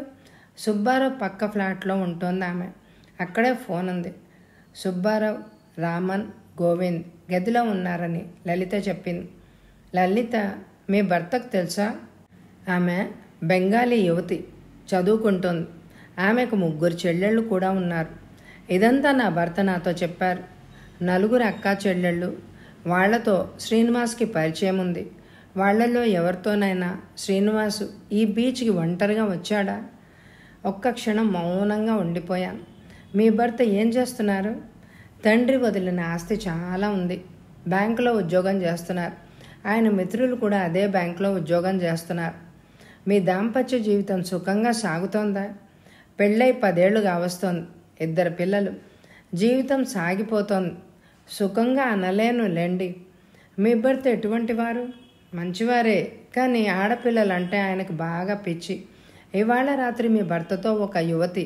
సుబ్బారావు పక్క ఫ్లాట్లో ఉంటోంది ఆమె. అక్కడే ఫోన్ ఉంది. సుబ్బారావు, రామన్, గోవింద్ గదిలో ఉన్నారని లలిత చెప్పింది. లలిత, మీ భర్తకు తెలుసా? ఆమె బెంగాలీ యువతి, చదువుకుంటోంది. ఆమెకు 3 చెల్లెళ్ళు కూడా ఉన్నారు. ఇదంతా నా భర్త నాతో చెప్పారు. 4 అక్కా చెల్లెళ్ళు, వాళ్లతో శ్రీనివాస్కి పరిచయం ఉంది. వాళ్లలో ఎవరితోనైనా శ్రీనివాసు ఈ బీచ్కి ఒంటరిగా వచ్చాడా? ఒక్క క్షణం మౌనంగా ఉండిపోయాను. మీ భర్త ఏం చేస్తున్నారు? తండ్రి వదిలిన ఆస్తి చాలా ఉంది. బ్యాంకులో ఉద్యోగం చేస్తున్నారు. ఆయన మిత్రులు కూడా అదే బ్యాంకులో ఉద్యోగం చేస్తున్నారు. మీ దాంపత్య జీవితం సుఖంగా సాగుతోందా? పెళ్ళై 10 ఏళ్ళు కావస్తోంది. 2 పిల్లలు. జీవితం సాగిపోతోంది. సుఖంగా అనలేను లేండి. మీ భర్త ఎటువంటి వారు? మంచివారే, కానీ ఆడపిల్లలంటే ఆయనకు బాగా పిచ్చి. ఇవాళ రాత్రి మీ భర్తతో ఒక యువతి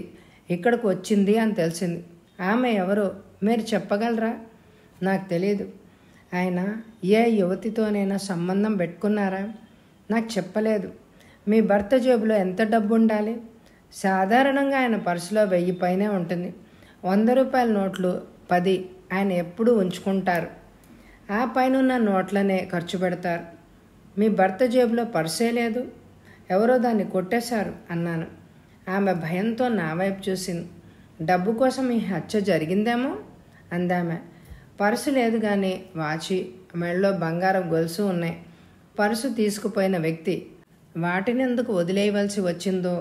ఇక్కడికి వచ్చింది అని తెలిసింది. ఆమె ఎవరో మీరు చెప్పగలరా? నాకు తెలీదు. ఆయన ఏ యువతితోనైనా సంబంధం పెట్టుకున్నారా? నాకు చెప్పలేదు. మీ భర్త జేబులో ఎంత డబ్బు ఉండాలి? సాధారణంగా ఆయన పర్సులో 1000 పైనే ఉంటుంది. 100 రూపాయల నోట్లు 10 ఆయన ఎప్పుడూ ఉంచుకుంటారు. ఆ పైనున్న నోట్లనే ఖర్చు పెడతారు. మీ భర్త జేబులో పర్సే లేదు. ఎవరో దాన్ని కొట్టేశారు అన్నాను. ఆమె భయంతో నా వైపు చూసింది. డబ్బు కోసం ఈ హత్య జరిగిందేమో అందామె. పర్సు లేదు, కానీ వాచి, మెడలో బంగారం గొలుసు ఉన్నాయి. పర్సు తీసుకుపోయిన వ్యక్తి వాటిని ఎందుకు వదిలేయవలసి వచ్చిందో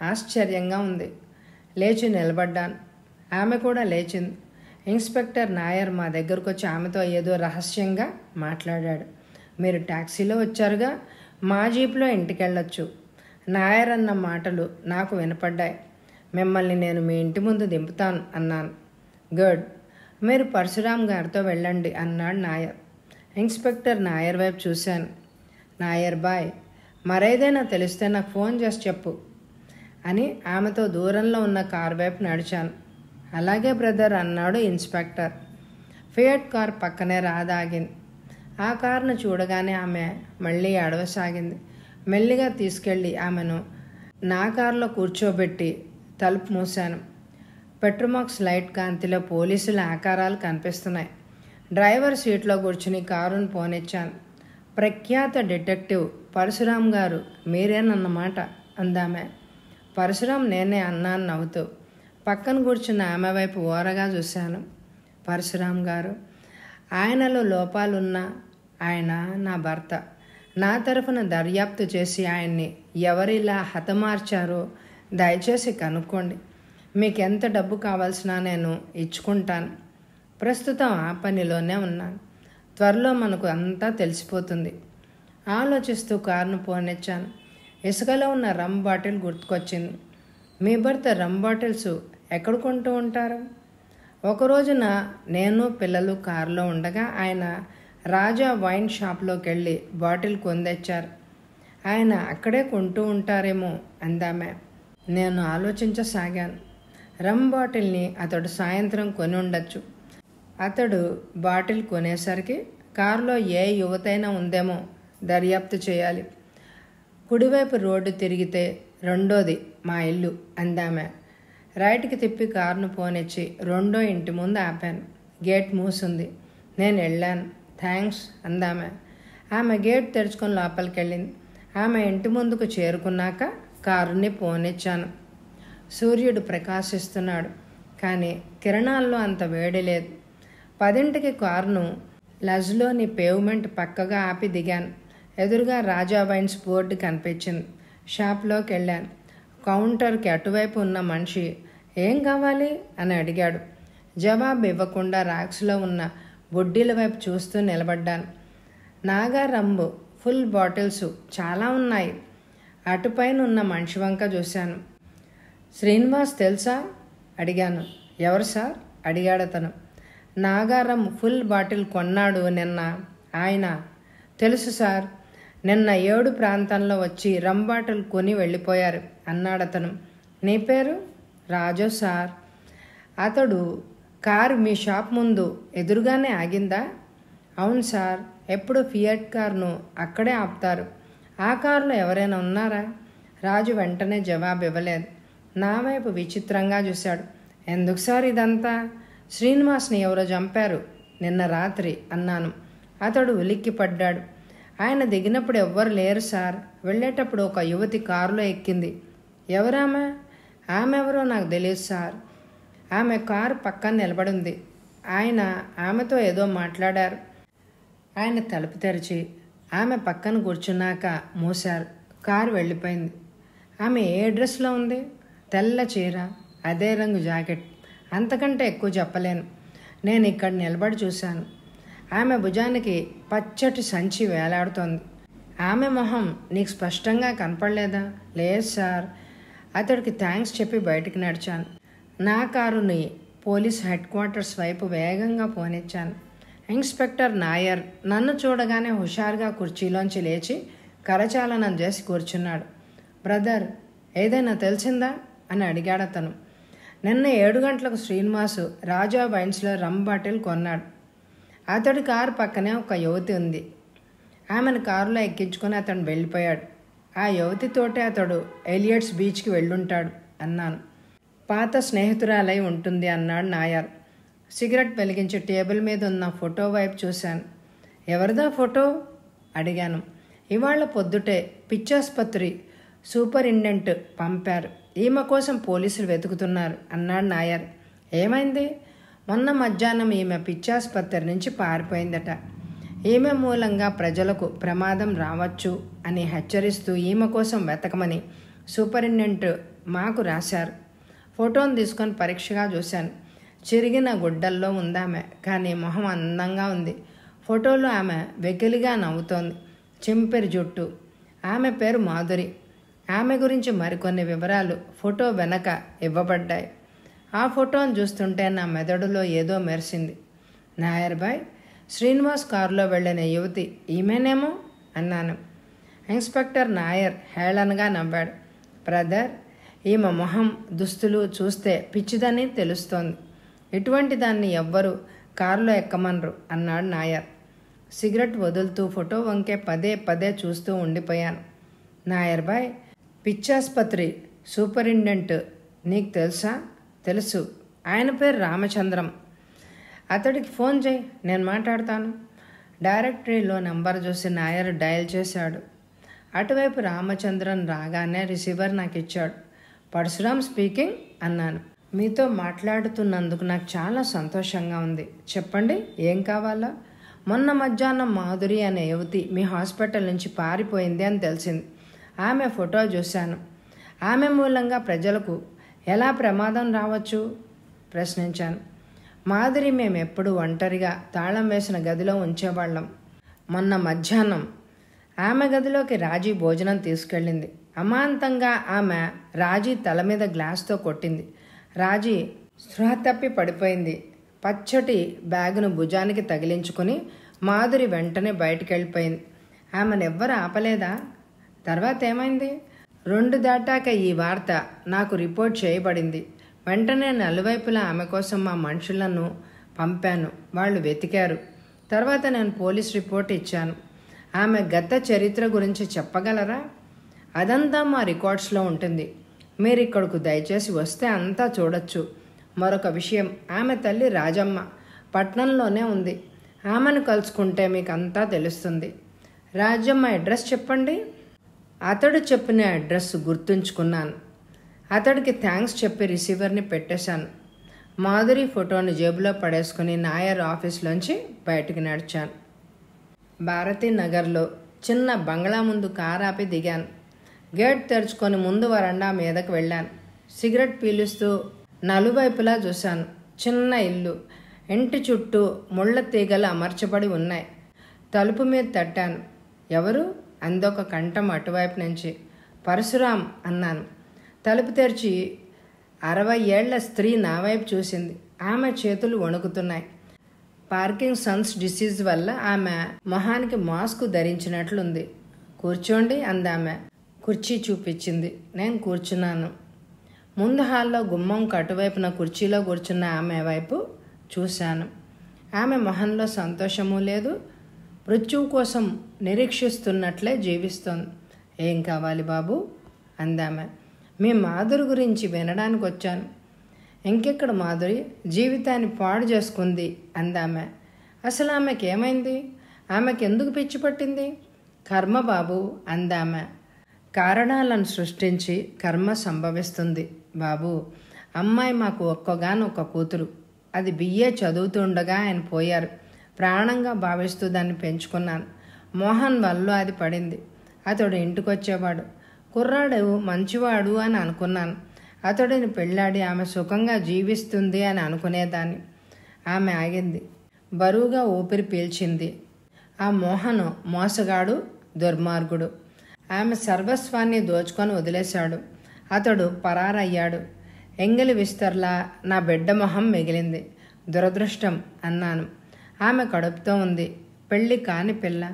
ఆశ్చర్యంగా ఉంది. లేచి నిలబడ్డాను. ఆమె కూడా లేచింది. ఇన్స్పెక్టర్ నాయర్ మా దగ్గరకు వచ్చి ఆమెతో ఏదో రహస్యంగా మాట్లాడాడు. మీరు ట్యాక్సీలో వచ్చారుగా, మా జీప్లో ఇంటికెళ్ళొచ్చు. నాయర్ అన్న మాటలు నాకు వినపడ్డాయి. మిమ్మల్ని నేను మీ ఇంటి ముందు దింపుతాను అన్నాను. గుడ్, మీరు పరశురామ్ గారితో వెళ్ళండి అన్నాడు నాయర్. ఇన్స్పెక్టర్ నాయర్ వైపు చూశాను. నాయర్ బాయ్, మరేదైనా తెలిస్తే నాకు ఫోన్ చేసి చెప్పు అని ఆమెతో దూరంలో ఉన్న కారు వైపు నడిచాను. అలాగే బ్రదర్ అన్నాడు ఇన్స్పెక్టర్. ఫియట్ కార్ పక్కనే రాదాగింది. ఆ కారును చూడగానే ఆమె మళ్ళీ అడవసాగింది. మెల్లిగా తీసుకెళ్ళి ఆమెను నా కారులో కూర్చోబెట్టి తలుపు మూశాను. పెట్రోమాక్స్ లైట్ కాంతిలో పోలీసుల ఆకారాలు కనిపిస్తున్నాయి. డ్రైవర్ సీట్లో కూర్చుని కారును పోనిచ్చాను. ప్రఖ్యాత డిటెక్టివ్ పరశురామ్ గారు మీరేనన్నమాట అందామె. పరశురామ్ నేనే అన్నాను నవ్వుతూ. పక్కన కూర్చున్న ఆమె వైపు ఓరగా చూశాను. పరశురామ్ గారు, ఆయనలో లోపాలున్నా ఆయన నా భర్త. నా తరఫున దర్యాప్తు చేసి ఆయన్ని ఎవరిలా హతమార్చారో దయచేసి కనుక్కోండి. మీకు ఎంత డబ్బు కావాల్సినా నేను ఇచ్చుకుంటాను. ప్రస్తుతం ఆ పనిలోనే ఉన్నాను. త్వరలో మనకు అంతా తెలిసిపోతుంది. ఆలోచిస్తూ కారును పోనిచ్చాను. ఇసుకలో ఉన్న రమ్ బాటిల్ గుర్తుకొచ్చింది. మీ భర్త రమ్ బాటిల్స్ ఎక్కడ కొంటూ ఉంటారు? ఒకరోజున నేను పిల్లలు కారులో ఉండగా ఆయన రాజా వైన్ షాప్లోకి వెళ్ళి బాటిల్ కొందెచ్చారు. ఆయన అక్కడే కొంటూ ఉంటారేమో అందామె. నేను ఆలోచించసాగాను. రమ్ బాటిల్ని అతడు సాయంత్రం కొని ఉండొచ్చు. అతడు బాటిల్ కొనేసరికి కారులో ఏ యువతైనా ఉందేమో దర్యాప్తు చేయాలి. కుడివైపు రోడ్డు తిరిగితే రెండోది మా ఇల్లు అందామె. రైట్కి తిప్పి కారును పోనిచ్చి రెండో ఇంటి ముందు ఆపాను. గేట్ మూసుంది. నేను వెళ్ళాను. థ్యాంక్స్ అందామె. ఆమె గేట్ తెరుచుకొని లోపలికి వెళ్ళింది. ఆమె ఇంటి ముందుకు చేరుకున్నాక కారుని పోనిచ్చాను. సూర్యుడు ప్రకాశిస్తున్నాడు, కానీ కిరణాల్లో అంత వేడి లేదు. 10ంటికి కారును లజ్లోని పేవ్మెంట్ పక్కగా ఆపి దిగాను. ఎదురుగా రాజా వైన్స్ బోర్డు కనిపించింది. షాప్లోకి వెళ్ళాను. కౌంటర్కి అటువైపు ఉన్న మనిషి ఏం కావాలి అని అడిగాడు. జవాబు ఇవ్వకుండా రాక్స్లో ఉన్న బొడ్డీల వైపు చూస్తూ నిలబడ్డాను. నాగా రంబు ఫుల్ బాటిల్స్ చాలా ఉన్నాయి. అటుపైన ఉన్న మనిషి వంక చూశాను. శ్రీనివాస్ తెలుసా అడిగాను. ఎవరు సార్ అడిగాడు అతను. నాగారం ఫుల్ బాటిల్ కొన్నాడు నిన్న. ఆయన తెలుసు సార్, నిన్న 7 ప్రాంతంలో వచ్చి రమ్ బాటిల్ కొని వెళ్ళిపోయారు అన్నాడతను. నీ పేరు? రాజు సార్. అతడు కారు మీ షాప్ ముందు ఎదురుగానే ఆగిందా? అవును సార్, ఎప్పుడు ఫియట్ కారును అక్కడే ఆపుతారు. ఆ కారులో ఎవరైనా ఉన్నారా? రాజు వెంటనే జవాబు ఇవ్వలేదు. నా వైపు విచిత్రంగా చూశాడు. ఎందుకు సార్ ఇదంతా? శ్రీనివాస్ని ఎవరో చంపారు నిన్న రాత్రి అన్నాను. అతడు ఉలిక్కి పడ్డాడు. ఆయన దిగినప్పుడు ఎవ్వరు లేరు సార్. వెళ్ళేటప్పుడు ఒక యువతి కారులో ఎక్కింది. ఎవరామె? ఆమె ఎవరో నాకు తెలియదు సార్. ఆమె కారు పక్కన నిలబడింది. ఆయన ఆమెతో ఏదో మాట్లాడారు. ఆయన తలుపు తెరిచి ఆమె పక్కన కూర్చున్నాక మూశారు. కారు వెళ్ళిపోయింది. ఆమె ఏ డ్రెస్లో ఉంది? తెల్ల చీర, అదే రంగు జాకెట్. అంతకంటే ఎక్కువ చెప్పలేను. నేను ఇక్కడ నిలబడి చూశాను. ఆమె భుజానికి పచ్చటి సంచి వేలాడుతోంది. ఆమె మొహం నీకు స్పష్టంగా కనపడలేదా? లేదు సార్. అతడికి థ్యాంక్స్ చెప్పి బయటికి నడిచాను. నా కారుని పోలీస్ హెడ్ క్వార్టర్స్ వైపు వేగంగా పోనిచ్చాను. ఇన్స్పెక్టర్ నాయర్ నన్ను చూడగానే హుషారుగా కుర్చీలోంచి లేచి కరచాలనం చేసి కూర్చున్నాడు. బ్రదర్, ఏదైనా తెలిసిందా అని అడిగాడు అతను. నిన్న 7 గంటలకు శ్రీనివాసు రాజా వైన్స్లో రమ్ బాటిల్ కొన్నాడు. అతడి కారు పక్కనే ఒక యువతి ఉంది. ఆమెను కారులో ఎక్కించుకొని అతను వెళ్ళిపోయాడు. ఆ యువతితోటే అతడు ఎలియట్స్ బీచ్కి వెళ్ళుంటాడు అన్నాను. పాత స్నేహితురాలై ఉంటుంది అన్నాడు నాయర్. సిగరెట్ వెలిగించి టేబుల్ మీద ఉన్న ఫోటో వైపు చూశాను. ఎవరిదా ఫోటో అడిగాను. ఇవాళ పొద్దుటే పిచ్చాసుపత్రి సూపరింటెండెంట్ పంపారు. ఈమె కోసం పోలీసులు వెతుకుతున్నారు అన్నాడు నాయర్. ఏమైంది? మొన్న మధ్యాహ్నం ఈమె పిచ్చాసుపత్రి నుంచి పారిపోయిందట. ఈమె మూలంగా ప్రజలకు ప్రమాదం రావచ్చు అని హెచ్చరిస్తూ ఈమె కోసం వెతకమని సూపరింటెండెంట్ మాకు రాశారు. ఫోటోను తీసుకొని పరీక్షగా చూశాను. చిరిగిన గుడ్డల్లో ఉందామె, కానీ మొహం అందంగా ఉంది. ఫోటోలో ఆమె వెకిలిగా నవ్వుతోంది. చింపిరి జుట్టు. ఆమె పేరు మాధురి. ఆమె గురించి మరికొన్ని వివరాలు ఫోటో వెనక ఇవ్వబడ్డాయి. ఆ ఫోటోను చూస్తుంటే నా మెదడులో ఏదో మెరిసింది. నాయర్ బాయ్, శ్రీనివాస్ కారులో వెళ్ళిన యువతి ఈమెనేమో అన్నాను. ఇన్స్పెక్టర్ నాయర్ హేళనగా నవ్వాడు. బ్రదర్, ఈమె మొహం దుస్తులు చూస్తే పిచ్చిదని తెలుస్తోంది. ఇటువంటి దాన్ని ఎవ్వరూ కారులో ఎక్కమనరు అన్నాడు నాయర్. సిగరెట్ వదులుతూ ఫోటో వంకే పదే పదే చూస్తూ ఉండిపోయాను. నాయర్ బాయ్, పిచ్చాసుపత్రి సూపరింటెండెంట్ నీకు తెలుసా? తెలుసు. ఆయన పేరు రామచంద్రం. అతడికి ఫోన్ చేయి, నేను మాట్లాడతాను. డైరెక్టరీలో నంబర్ చూసి నాయర్ డయల్ చేశాడు. అటువైపు రామచంద్రన్ రాగానే రిసీవర్ నాకు ఇచ్చాడు. పరశురామ్ స్పీకింగ్ అన్నాను. మీతో మాట్లాడుతున్నందుకు నాకు చాలా సంతోషంగా ఉంది. చెప్పండి, ఏం కావాలా? మొన్న మధ్యాహ్నం మాధురి అనే యువతి మీ హాస్పిటల్ నుంచి పారిపోయింది అని తెలిసింది. ఆమె ఫోటో చూశాను. ఆమె మూలంగా ప్రజలకు ఎలా ప్రమాదం రావచ్చు ప్రశ్నించాను. మాధురి మేము ఎప్పుడు ఒంటరిగా తాళం వేసిన గదిలో ఉంచేవాళ్ళం. మొన్న మధ్యాహ్నం ఆమె గదిలోకి రాజీ భోజనం తీసుకెళ్ళింది. అమాంతంగా ఆమె రాజీ తల మీద గ్లాస్తో కొట్టింది. రాజీ స్పృహ తప్పి పడిపోయింది. పచ్చటి బ్యాగును భుజానికి తగిలించుకుని మాధురి వెంటనే బయటికి వెళ్ళిపోయింది. ఆమెను ఎవ్వరు ఆపలేదా? తర్వాత ఏమైంది? 2 దాటాక ఈ వార్త నాకు రిపోర్ట్ చేయబడింది. వెంటనే నలువైపులా ఆమె కోసం మా మనుషులను పంపాను. వాళ్ళు వెతికారు. తర్వాత నేను పోలీస్ రిపోర్ట్ ఇచ్చాను. ఆమె గత చరిత్ర గురించి చెప్పగలరా? అదంతా మా రికార్డ్స్లో ఉంటుంది. మీరు ఇక్కడకు దయచేసి వస్తే అంతా చూడొచ్చు. మరొక విషయం, ఆమె తల్లి రాజమ్మ పట్నంలోనే ఉంది. ఆమెను కలుసుకుంటే మీకు అంతా తెలుస్తుంది. రాజమ్మ అడ్రస్ చెప్పండి. అతడు చెప్పిన అడ్రస్ గుర్తుంచుకున్నాను. అతడికి థ్యాంక్స్ చెప్పి రిసీవర్ని పెట్టేశాను. మాధురి ఫోటోని జేబులో పడేసుకుని నాయర్ ఆఫీస్లోంచి బయటికి నడిచాను. భారతీ నగర్లో చిన్న బంగ్లా ముందు కారాపి దిగాను. గేట్ తెరుచుకొని ముందు వరండా మీదకు వెళ్ళాను. సిగరెట్ పీలుస్తూ నలువైపులా చూశాను. చిన్న ఇల్లు. ఇంటి చుట్టూ ముళ్ళ తీగలు అమర్చబడి ఉన్నాయి. తలుపు మీద తట్టాను. ఎవరు అందొక కంఠం అటువైపు నుంచి. పరశురాం అన్నాను. తలుపు తెరిచి 60 ఏళ్ల స్త్రీ నా వైపు చూసింది. ఆమె చేతులు వణుకుతున్నాయి. పార్కిన్సన్స్ డిసీజ్ వల్ల ఆమె మొహానికి మాస్క్ ధరించినట్లుంది. కూర్చోండి అందామె. కుర్చీ చూపించింది. నేను కూర్చున్నాను. ముందు హాల్లో గుమ్మం కటువైపున కుర్చీలో కూర్చున్న ఆమె వైపు చూశాను. ఆమె మొహంలో సంతోషము లేదు. మృత్యువు కోసం నిరీక్షిస్తున్నట్లే జీవిస్తోంది. ఏం కావాలి బాబు అందామె. మీ మాధురి గురించి వినడానికి వచ్చాను. ఇంకెక్కడ మాధురి? జీవితాన్ని పాడు చేసుకుంది అందామె. అసలు ఆమెకి ఏమైంది? ఆమెకి ఎందుకు పిచ్చి పట్టింది? కర్మ బాబు అందామె. కారణాలను సృష్టించి కర్మ సంభవిస్తుంది బాబు. అమ్మాయి మాకు ఒక్కగానొక్క కూతురు. అది BA చదువుతుండగా ఆయన పోయారు. ప్రాణంగా భావిస్తూ దాన్ని పెంచుకున్నాను. మోహన్ వల్ల అది పడింది. అతడు ఇంటికొచ్చేవాడు. కుర్రాడు మంచివాడు అని అనుకున్నాను. అతడిని పెళ్ళాడి ఆమె సుఖంగా జీవిస్తుంది అని అనుకునేదాన్ని. ఆమె ఆగింది. బరువుగా ఊపిరి పీల్చింది. ఆ మోహను మోసగాడు, దుర్మార్గుడు. ఆమె సర్వస్వాన్ని దోచుకొని వదిలేశాడు. అతడు పరారయ్యాడు. ఎంగిలి విస్తర్లా నా బిడ్డ మొహం మిగిలింది. దురదృష్టం అన్నాను. ఆమె కడుపుతో ఉంది. పెళ్ళి కాని పిల్ల.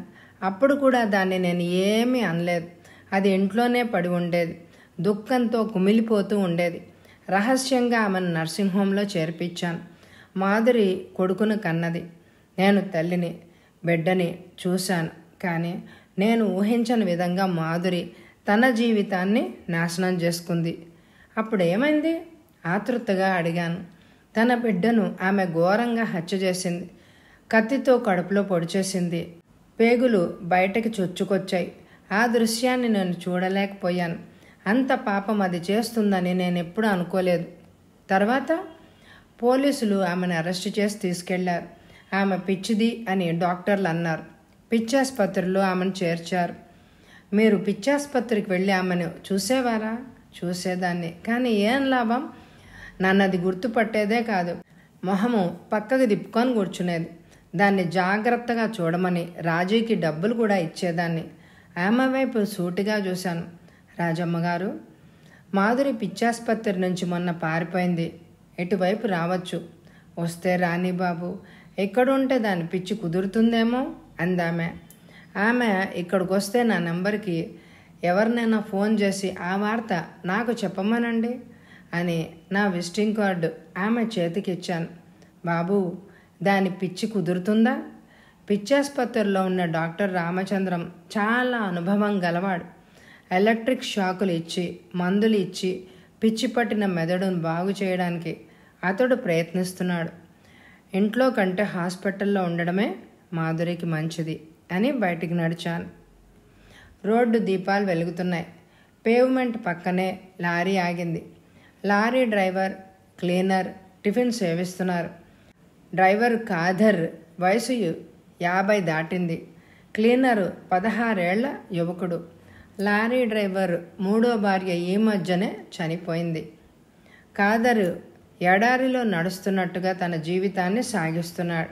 అప్పుడు కూడా దాన్ని నేను ఏమీ అనలేదు. అది ఇంట్లోనే పడి ఉండేది. దుఃఖంతో కుమిలిపోతూ ఉండేది. రహస్యంగా ఆమెను నర్సింగ్ హోంలో చేర్పించాను. మాధురి కొడుకును కన్నది. నేను తల్లిని, బిడ్డని చూశాను. కానీ నేను ఊహించని విధంగా మాధురి తన జీవితాన్ని నాశనం చేసుకుంది. అప్పుడేమైంది? ఆతృతగా అడిగాను. తన బిడ్డను ఆమె ఘోరంగా హత్య చేసింది. కత్తితో కడుపులో పొడిచేసింది. పేగులు బయటకి చొచ్చుకొచ్చాయి. ఆ దృశ్యాన్ని నేను చూడలేకపోయాను. అంత పాపం అది చేస్తుందని నేను ఎప్పుడూ అనుకోలేదు. తర్వాత పోలీసులు ఆమెను అరెస్టు చేసి తీసుకెళ్లారు. ఆమె పిచ్చిది అని డాక్టర్లు అన్నారు. పిచ్చాసుపత్రిలో ఆమెను చేర్చారు. మీరు పిచ్చాసుపత్రికి వెళ్ళి ఆమెను చూసేవారా? చూసేదాన్ని. కానీ ఏం లాభం? నన్నది గుర్తుపట్టేదే కాదు. మొహము పక్కకు తిప్పుకొని కూర్చునేది. దాన్ని జాగ్రత్తగా చూడమని రాజీకి డబ్బులు కూడా ఇచ్చేదాన్ని. ఆమె వైపు సూటిగా చూశాను. రాజమ్మగారు, మాధురి పిచ్చాసుపత్రి నుంచి మొన్న పారిపోయింది. ఎటువైపు రావచ్చు. వస్తే రాని బాబు. ఎక్కడుంటే దాని పిచ్చి కుదురుతుందేమో అందామె. ఆమె ఇక్కడికి వస్తే నా నంబర్కి ఎవరినైనా ఫోన్ చేసి ఆ వార్త నాకు చెప్పమనండి అని నా విజిటింగ్ కార్డు ఆమె చేతికి ఇచ్చాను. బాబు, దాని పిచ్చి కుదురుతుందా? పిచ్చాసుపత్రిలో ఉన్న డాక్టర్ రామచంద్రం చాలా అనుభవం గలవాడు. ఎలక్ట్రిక్ షాకులు ఇచ్చి, మందులు ఇచ్చి పిచ్చి పట్టిన మెదడును బాగు చేయడానికి అతడు ప్రయత్నిస్తున్నాడు. ఇంట్లో కంటే హాస్పిటల్లో ఉండడమే మాధురికి మంచిది అని బయటికి నడిచాను. రోడ్డు దీపాలు వెలుగుతున్నాయి. పేవ్మెంట్ పక్కనే లారీ ఆగింది. లారీ డ్రైవర్, క్లీనర్ టిఫిన్ సేవిస్తున్నారు. డ్రైవర్ ఖాదర్ వయసు 50 దాటింది. క్లీనరు 16 ఏళ్ల యువకుడు. లారీ డ్రైవర్ 3వ భార్య ఈ మధ్యనే చనిపోయింది. ఖాదర్ ఎడారిలో నడుస్తున్నట్టుగా తన జీవితాన్ని సాగిస్తున్నాడు.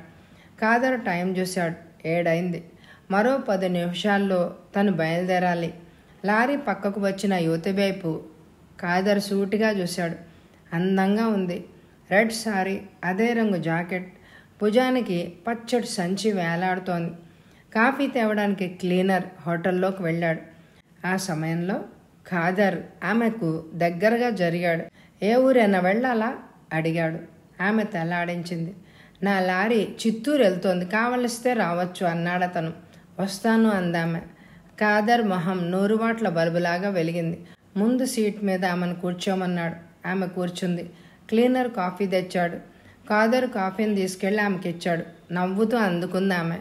ఖాదర్ టైం చూశాడు. 7 అయింది. మరో 10 నిమిషాల్లో తను బయలుదేరాలి. లారీ పక్కకు వచ్చిన యువతి వైపు ఖాదర్ సూటిగా చూశాడు. అందంగా ఉంది. రెడ్ సారీ, అదే రంగు జాకెట్, భుజానికి పచ్చటి సంచి వేలాడుతోంది. కాఫీ తేవడానికి క్లీనర్ హోటల్లోకి వెళ్ళాడు. ఆ సమయంలో ఖాదర్ ఆమెకు దగ్గరగా జరిగాడు. ఏ ఊరైనా వెళ్ళాలా అడిగాడు. ఆమె తలాడించింది. నా లారీ చిత్తూరు వెళ్తోంది, కావలిస్తే రావచ్చు అన్నాడతను. వస్తాను అందామె. ఖాదర్ మొహం 100 వాట్ల బల్బులాగా వెలిగింది. ముందు సీట్ మీద ఆమెను కూర్చోమన్నాడు. ఆమె కూర్చుంది. క్లీనర్ కాఫీ తెచ్చాడు. ఖాదర్ కాఫీని తీసుకెళ్లి ఆమెకి ఇచ్చాడు. నవ్వుతూ అందుకుంది ఆమె.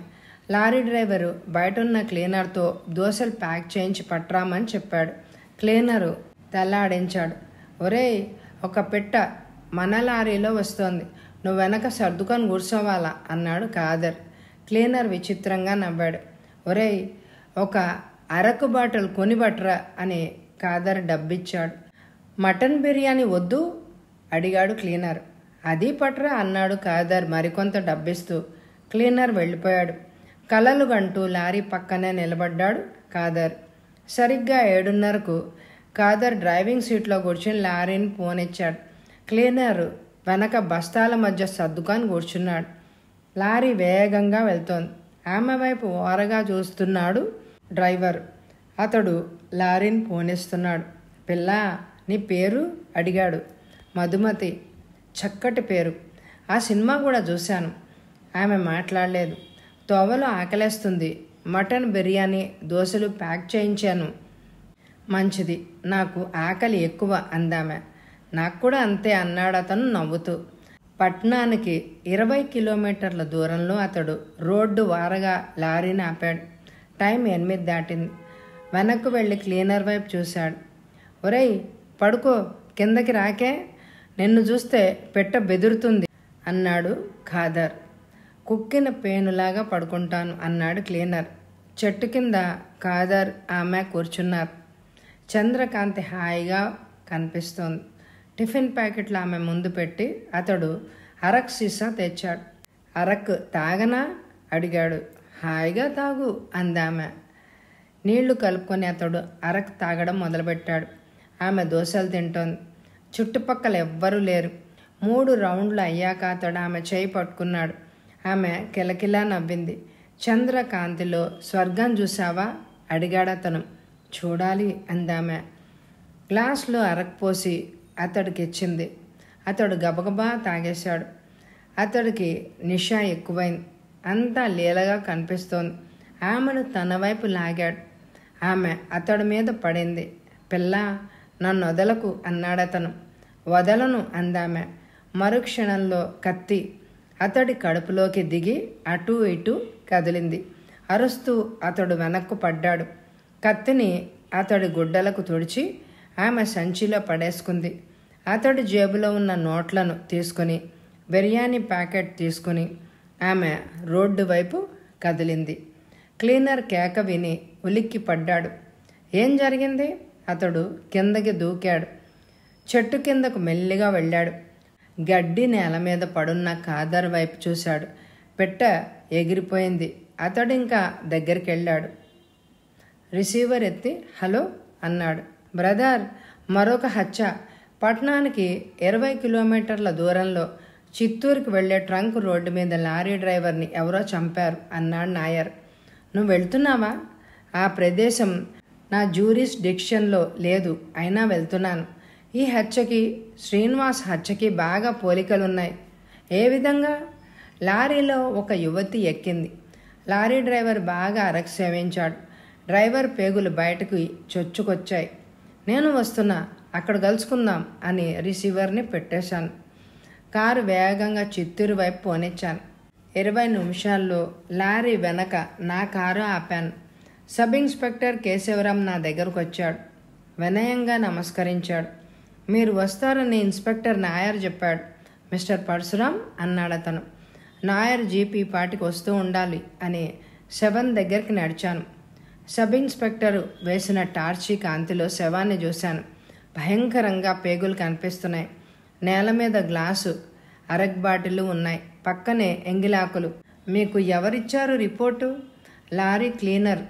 లారీ డ్రైవరు బయటున్న క్లీనర్తో దోశలు ప్యాక్ చేయించి పట్రామని చెప్పాడు. క్లీనరు తెల్లాడించాడు. ఒరేయ్, ఒక పిట్ట మన లారీలో వస్తోంది, నువ్వు వెనక సర్దుకొని కూర్చోవాలా అన్నాడు ఖాదర్. క్లీనర్ విచిత్రంగా నవ్వాడు. ఒరేయ్, ఒక అరకు బాటలు కొనిబట్రా అని ఖాదర్ డబ్బిచ్చాడు. మటన్ బిర్యానీ వద్దు అడిగాడు క్లీనర్. అది పట్రా అన్నాడు ఖాదర్ మరికొంత డబ్బిస్తూ. క్లీనర్ వెళ్ళిపోయాడు. కలలు గంటూ లారీ పక్కనే నిలబడ్డాడు ఖాదర్. సరిగ్గా 7:30కు ఖాదర్ డ్రైవింగ్ సీట్లో కూర్చుని లారీని పోనిచ్చాడు. క్లీనర్ వెనక బస్తాల మధ్య సర్దుకొని కూర్చున్నాడు. లారీ వేగంగా వెళ్తోంది. ఆమె వైపు ఓరగా చూస్తున్నాడు డ్రైవర్. అతడు లారీని పోనిస్తున్నాడు. పిల్లా, నీ పేరు అడిగాడు. మధుమతి. చక్కటి పేరు. ఆ సినిమా కూడా చూశాను. ఆమె మాట్లాడలేదు. తోవలో ఆకలేస్తుంది. మటన్ బిర్యానీ, దోశలు ప్యాక్ చేయించాను. మంచిది, నాకు ఆకలి ఎక్కువ అందామె. నాకు కూడా అంతే అన్నాడు అతను నవ్వుతూ. పట్నానికి 20 కిలోమీటర్ల దూరంలో అతడు రోడ్డు వారగా లారీని ఆపాడు. టైం 8 దాటింది. వెనక్కు వెళ్ళి క్లీనర్ వైపు చూశాడు. ఒరేయ్, పడుకో, కిందకి రాకే, నిన్ను చూస్తే పెట్ట బెదురుతుంది అన్నాడు ఖాదర్. కుక్కిన పేనులాగా పడుకుంటాను అన్నాడు క్లీనర్. చెట్టు కింద ఖాదర్ ఆమె కూర్చున్నారు. చంద్రకాంతి హాయిగా కనిపిస్తోంది. టిఫిన్ ప్యాకెట్లు ఆమె ముందు పెట్టి అతడు అరక్ సీసా తెచ్చాడు. అరక్ తాగనా అడిగాడు. హాయిగా తాగు అందామె. నీళ్లు కలుపుకొని అతడు అరక్ తాగడం మొదలుపెట్టాడు. ఆమె దోశలు తింటోంది. చుట్టుపక్కల ఎవ్వరూ లేరు. 3 రౌండ్లు అయ్యాక అతడు ఆమె చేయి పట్టుకున్నాడు. ఆమె కిలకిలా నవ్వింది. చంద్రకాంతిలో స్వర్గం చూసావా అడిగాడు అతను. చూడాలి అందామె. గ్లాసులో అరక్ పోసి అతడికి ఇచ్చింది. అతడు గబగబా తాగేశాడు. అతడికి నిషా ఎక్కువైంది. అంతా లీలగా కనిపిస్తోంది. ఆమెను తన వైపు లాగాడు. ఆమె అతడి మీద పడింది. పిల్ల, నన్ను వదలకు అన్నాడతను. వదలను అందామె. మరుక్షణంలో కత్తి అతడి కడుపులోకి దిగి అటూ ఇటూ కదిలింది. అరుస్తూ అతడు వెనక్కు పడ్డాడు. కత్తిని అతడి గుడ్డలకు తుడిచి ఆమె సంచిలో పడేసుకుంది. అతడి జేబులో ఉన్న నోట్లను తీసుకుని బిర్యానీ ప్యాకెట్ తీసుకుని ఆమె రోడ్డు వైపు కదిలింది. క్లీనర్ కేక విని ఉలిక్కి పడ్డాడు. ఏం జరిగింది? అతడు కిందకి దూకాడు. చెట్టు కిందకు మెల్లిగా వెళ్ళాడు. గడ్డి నేల మీద పడున్న ఖాదర్ వైపు చూశాడు. పెట్ట ఎగిరిపోయింది. అతడింకా దగ్గరికి వెళ్ళాడు. రిసీవర్ ఎత్తి హలో అన్నాడు. బ్రదర్, మరొక హత్య. పట్నానికి 20 కిలోమీటర్ల దూరంలో చిత్తూరుకి వెళ్లే ట్రంక్ రోడ్డు మీద లారీ డ్రైవర్ని ఎవరో చంపారు అన్నాడు నాయర్. నువ్వు వెళ్తున్నావా? ఆ ప్రదేశం నా జ్యూరిస్డిక్షన్లో లేదు, అయినా వెళ్తున్నాను. ఈ హత్యకి శ్రీనివాస్ హత్యకి బాగా పోలికలున్నాయి. ఏ విధంగా? లారీలో ఒక యువతి ఎక్కింది. లారీ డ్రైవర్ బాగా అరక్ సేవించాడు. డ్రైవర్ పేగులు బయటకు చొచ్చుకొచ్చాయి. నేను వస్తున్నా, అక్కడ కలుసుకుందాం అని రిసీవర్ని పెట్టేశాను. కారు వేగంగా చిత్తూరు వైపు పోనిచ్చాను. 20 నిమిషాల్లో లారీ వెనక నా కారు ఆపాను. సబ్ ఇన్స్పెక్టర్ కేశవరాం నా దగ్గరకు వచ్చాడు. వినయంగా నమస్కరించాడు. మీరు వస్తారని ఇన్స్పెక్టర్ నాయర్ చెప్పాడు. మిస్టర్ పరశురాం అన్నాడు అతను. నాయర్ జీపీ పాటికి వస్తూ ఉండాలి అని 7 దగ్గరికి నడిచాను. సబ్ ఇన్స్పెక్టర్ వేసిన టార్చి కాంతిలో శవాన్ని చూశాను. భయంకరంగా పేగులు కనిపిస్తున్నాయి. నేల మీద గ్లాసు అరక్ బాటిల్ ఉన్నాయి. పక్కనే ఎంగిలాకులు. మీకు ఎవరిచ్చారు రిపోర్టు? లారీ క్లీనర్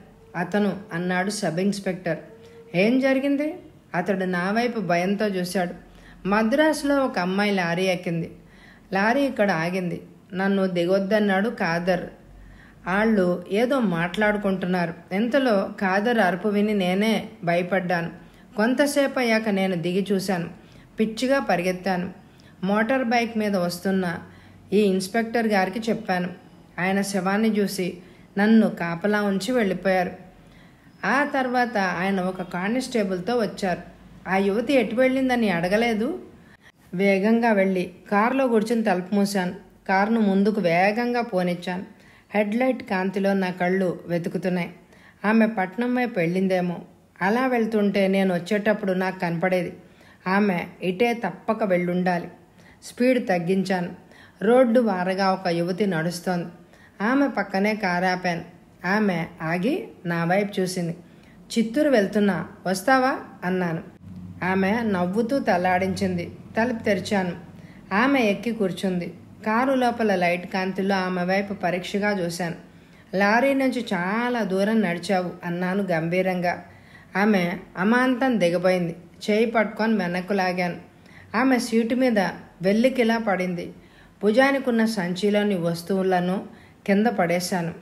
అతను అన్నాడు సబ్ ఇన్స్పెక్టర్. ఏం జరిగింది? అతడు నా వైపు భయంతో చూశాడు. మద్రాసులో ఒక అమ్మాయి లారీ ఎక్కింది. లారీ ఇక్కడ ఆగింది. నన్ను దిగొద్దన్నాడు ఖాదర్. వాళ్ళు ఏదో మాట్లాడుకుంటున్నారు. ఇంతలో ఖాదర్ అరుపు విని నేనే భయపడ్డాను. కొంతసేపు అయ్యాక నేను దిగి చూశాను. పిచ్చిగా పరిగెత్తాను. మోటార్ బైక్ మీద వస్తున్న ఈ ఇన్స్పెక్టర్ గారికి చెప్పాను. ఆయన శవాన్ని చూసి నన్ను కాపలా ఉంచి వెళ్ళిపోయారు. ఆ తర్వాత ఆయన ఒక కానిస్టేబుల్తో వచ్చారు. ఆ యువతి ఎటు వెళ్ళిందని అడగలేదు. వేగంగా వెళ్ళి కారులో కూర్చుని తలుపు మూశాను. కారును ముందుకు వేగంగా పోనిచ్చాను. హెడ్లైట్ కాంతిలో నా కళ్ళు వెతుకుతున్నాయి. ఆమె పట్నం వైపు వెళ్ళిందేమో. అలా వెళ్తుంటే నేను వచ్చేటప్పుడు నాకు కనపడేది. ఆమె ఇటే తప్పక వెళ్ళుండాలి. స్పీడ్ తగ్గించాను. రోడ్డు వారగా ఒక యువతి నడుస్తోంది. ఆమె పక్కనే కారు ఆపాను. ఆమె ఆగి నా వైపు చూసింది. చిత్తూరు వెళ్తున్నా, వస్తావా అన్నాను. ఆమె నవ్వుతూ తలాడించింది. తలుపు తెరిచాను. ఆమె ఎక్కి కూర్చుంది. కారు లోపల లైట్ కాంతిలో ఆమె వైపు పరీక్షగా చూశాను. లారీ నుంచి చాలా దూరం నడిచావు అన్నాను గంభీరంగా. ఆమె అమాంతం దిగబోయింది. చేయి పట్టుకొని వెనక్కు లాగాను. ఆమె సీటు మీద వెల్లికిలా పడింది. భుజానికున్న సంచిలోని వస్తువులను కింద పడేశాను.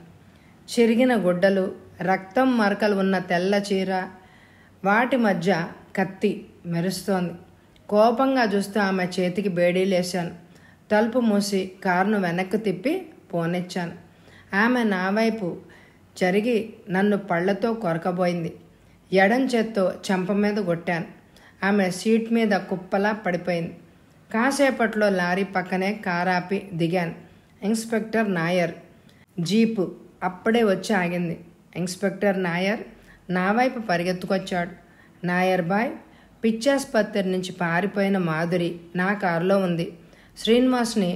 చిరిగిన గుడ్డలు, రక్తం మరకలు ఉన్న తెల్ల చీర, వాటి మధ్య కత్తి మెరుస్తోంది. కోపంగా చూస్తూ ఆమె చేతికి బేడీలేశాను. తలుపు మూసి కారును వెనక్కి తిప్పి పోనిచ్చాను. ఆమె నా వైపు జరిగి నన్ను పళ్లతో కొరకబోయింది. ఎడం చేత్తో చెంప మీద కొట్టాను. ఆమె సీట్ మీద కుప్పలా పడిపోయింది. కాసేపట్లో లారీ పక్కనే కారాపి దిగాను. ఇన్స్పెక్టర్ నాయర్ జీపు అప్పుడే వచ్చి ఆగింది. ఇన్స్పెక్టర్ నాయర్ నా వైపు పరిగెత్తుకొచ్చాడు. నాయర్ బాయ్, పిచ్చాసుపత్రి నుంచి పారిపోయిన మాధురి నా కారులో ఉంది. శ్రీనివాస్ని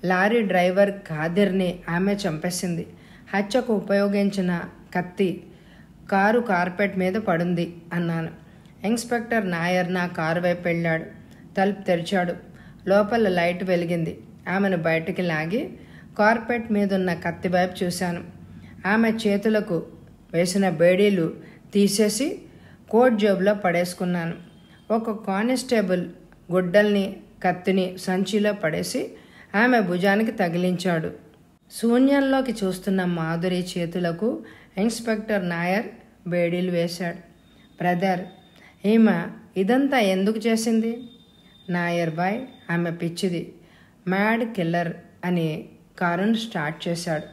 లారీ డ్రైవర్ ఖాదిర్ని ఆమె చంపేసింది. హత్యకు ఉపయోగించిన కత్తి కారు కార్పెట్ మీద పడుంది అన్నాను. ఇన్స్పెక్టర్ నాయర్ నా కారు వైపు వెళ్ళాడు. తలుపు తెరిచాడు. లోపల లైట్ వెలిగింది. ఆమెను బయటికి లాగి కార్పెట్ మీదున్న కత్తి వైపు చూశాను. ఆమె చేతులకు వేసిన బేడీలు తీసేసి కోట్ జేబులో పడేసుకున్నాను. ఒక కానిస్టేబుల్ గుడ్డల్ని కత్తిని సంచిలో పడేసి ఆమె భుజానికి తగిలించాడు. శూన్యంలోకి చూస్తున్న మాధురి చేతులకు ఇన్స్పెక్టర్ నాయర్ బేడీలు వేశాడు. బ్రదర్, ఈమె ఇదంతా ఎందుకు చేసింది? నాయర్ బాయ్, ఆమె పిచ్చిది, మ్యాడ్ కిల్లర్ అని కారును స్టార్ట్ చేశాడు.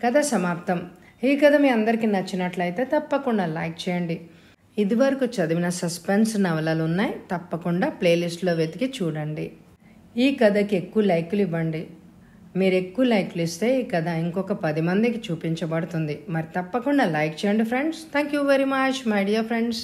కథ సమాప్తం. ఈ కథ మీ అందరికీ నచ్చినట్లయితే తప్పకుండా లైక్ చేయండి. ఇదివరకు చదివిన సస్పెన్స్ నవలలు ఉన్నాయి, తప్పకుండా ప్లేలిస్ట్లో వెతికి చూడండి. ఈ కథకి ఎక్కువ లైకులు ఇవ్వండి. మీరు ఎక్కువ లైక్లు ఇస్తే ఈ కథ ఇంకొక 10 మందికి చూపించబడుతుంది. మరి తప్పకుండా లైక్ చేయండి friends. Thank you very much my dear friends.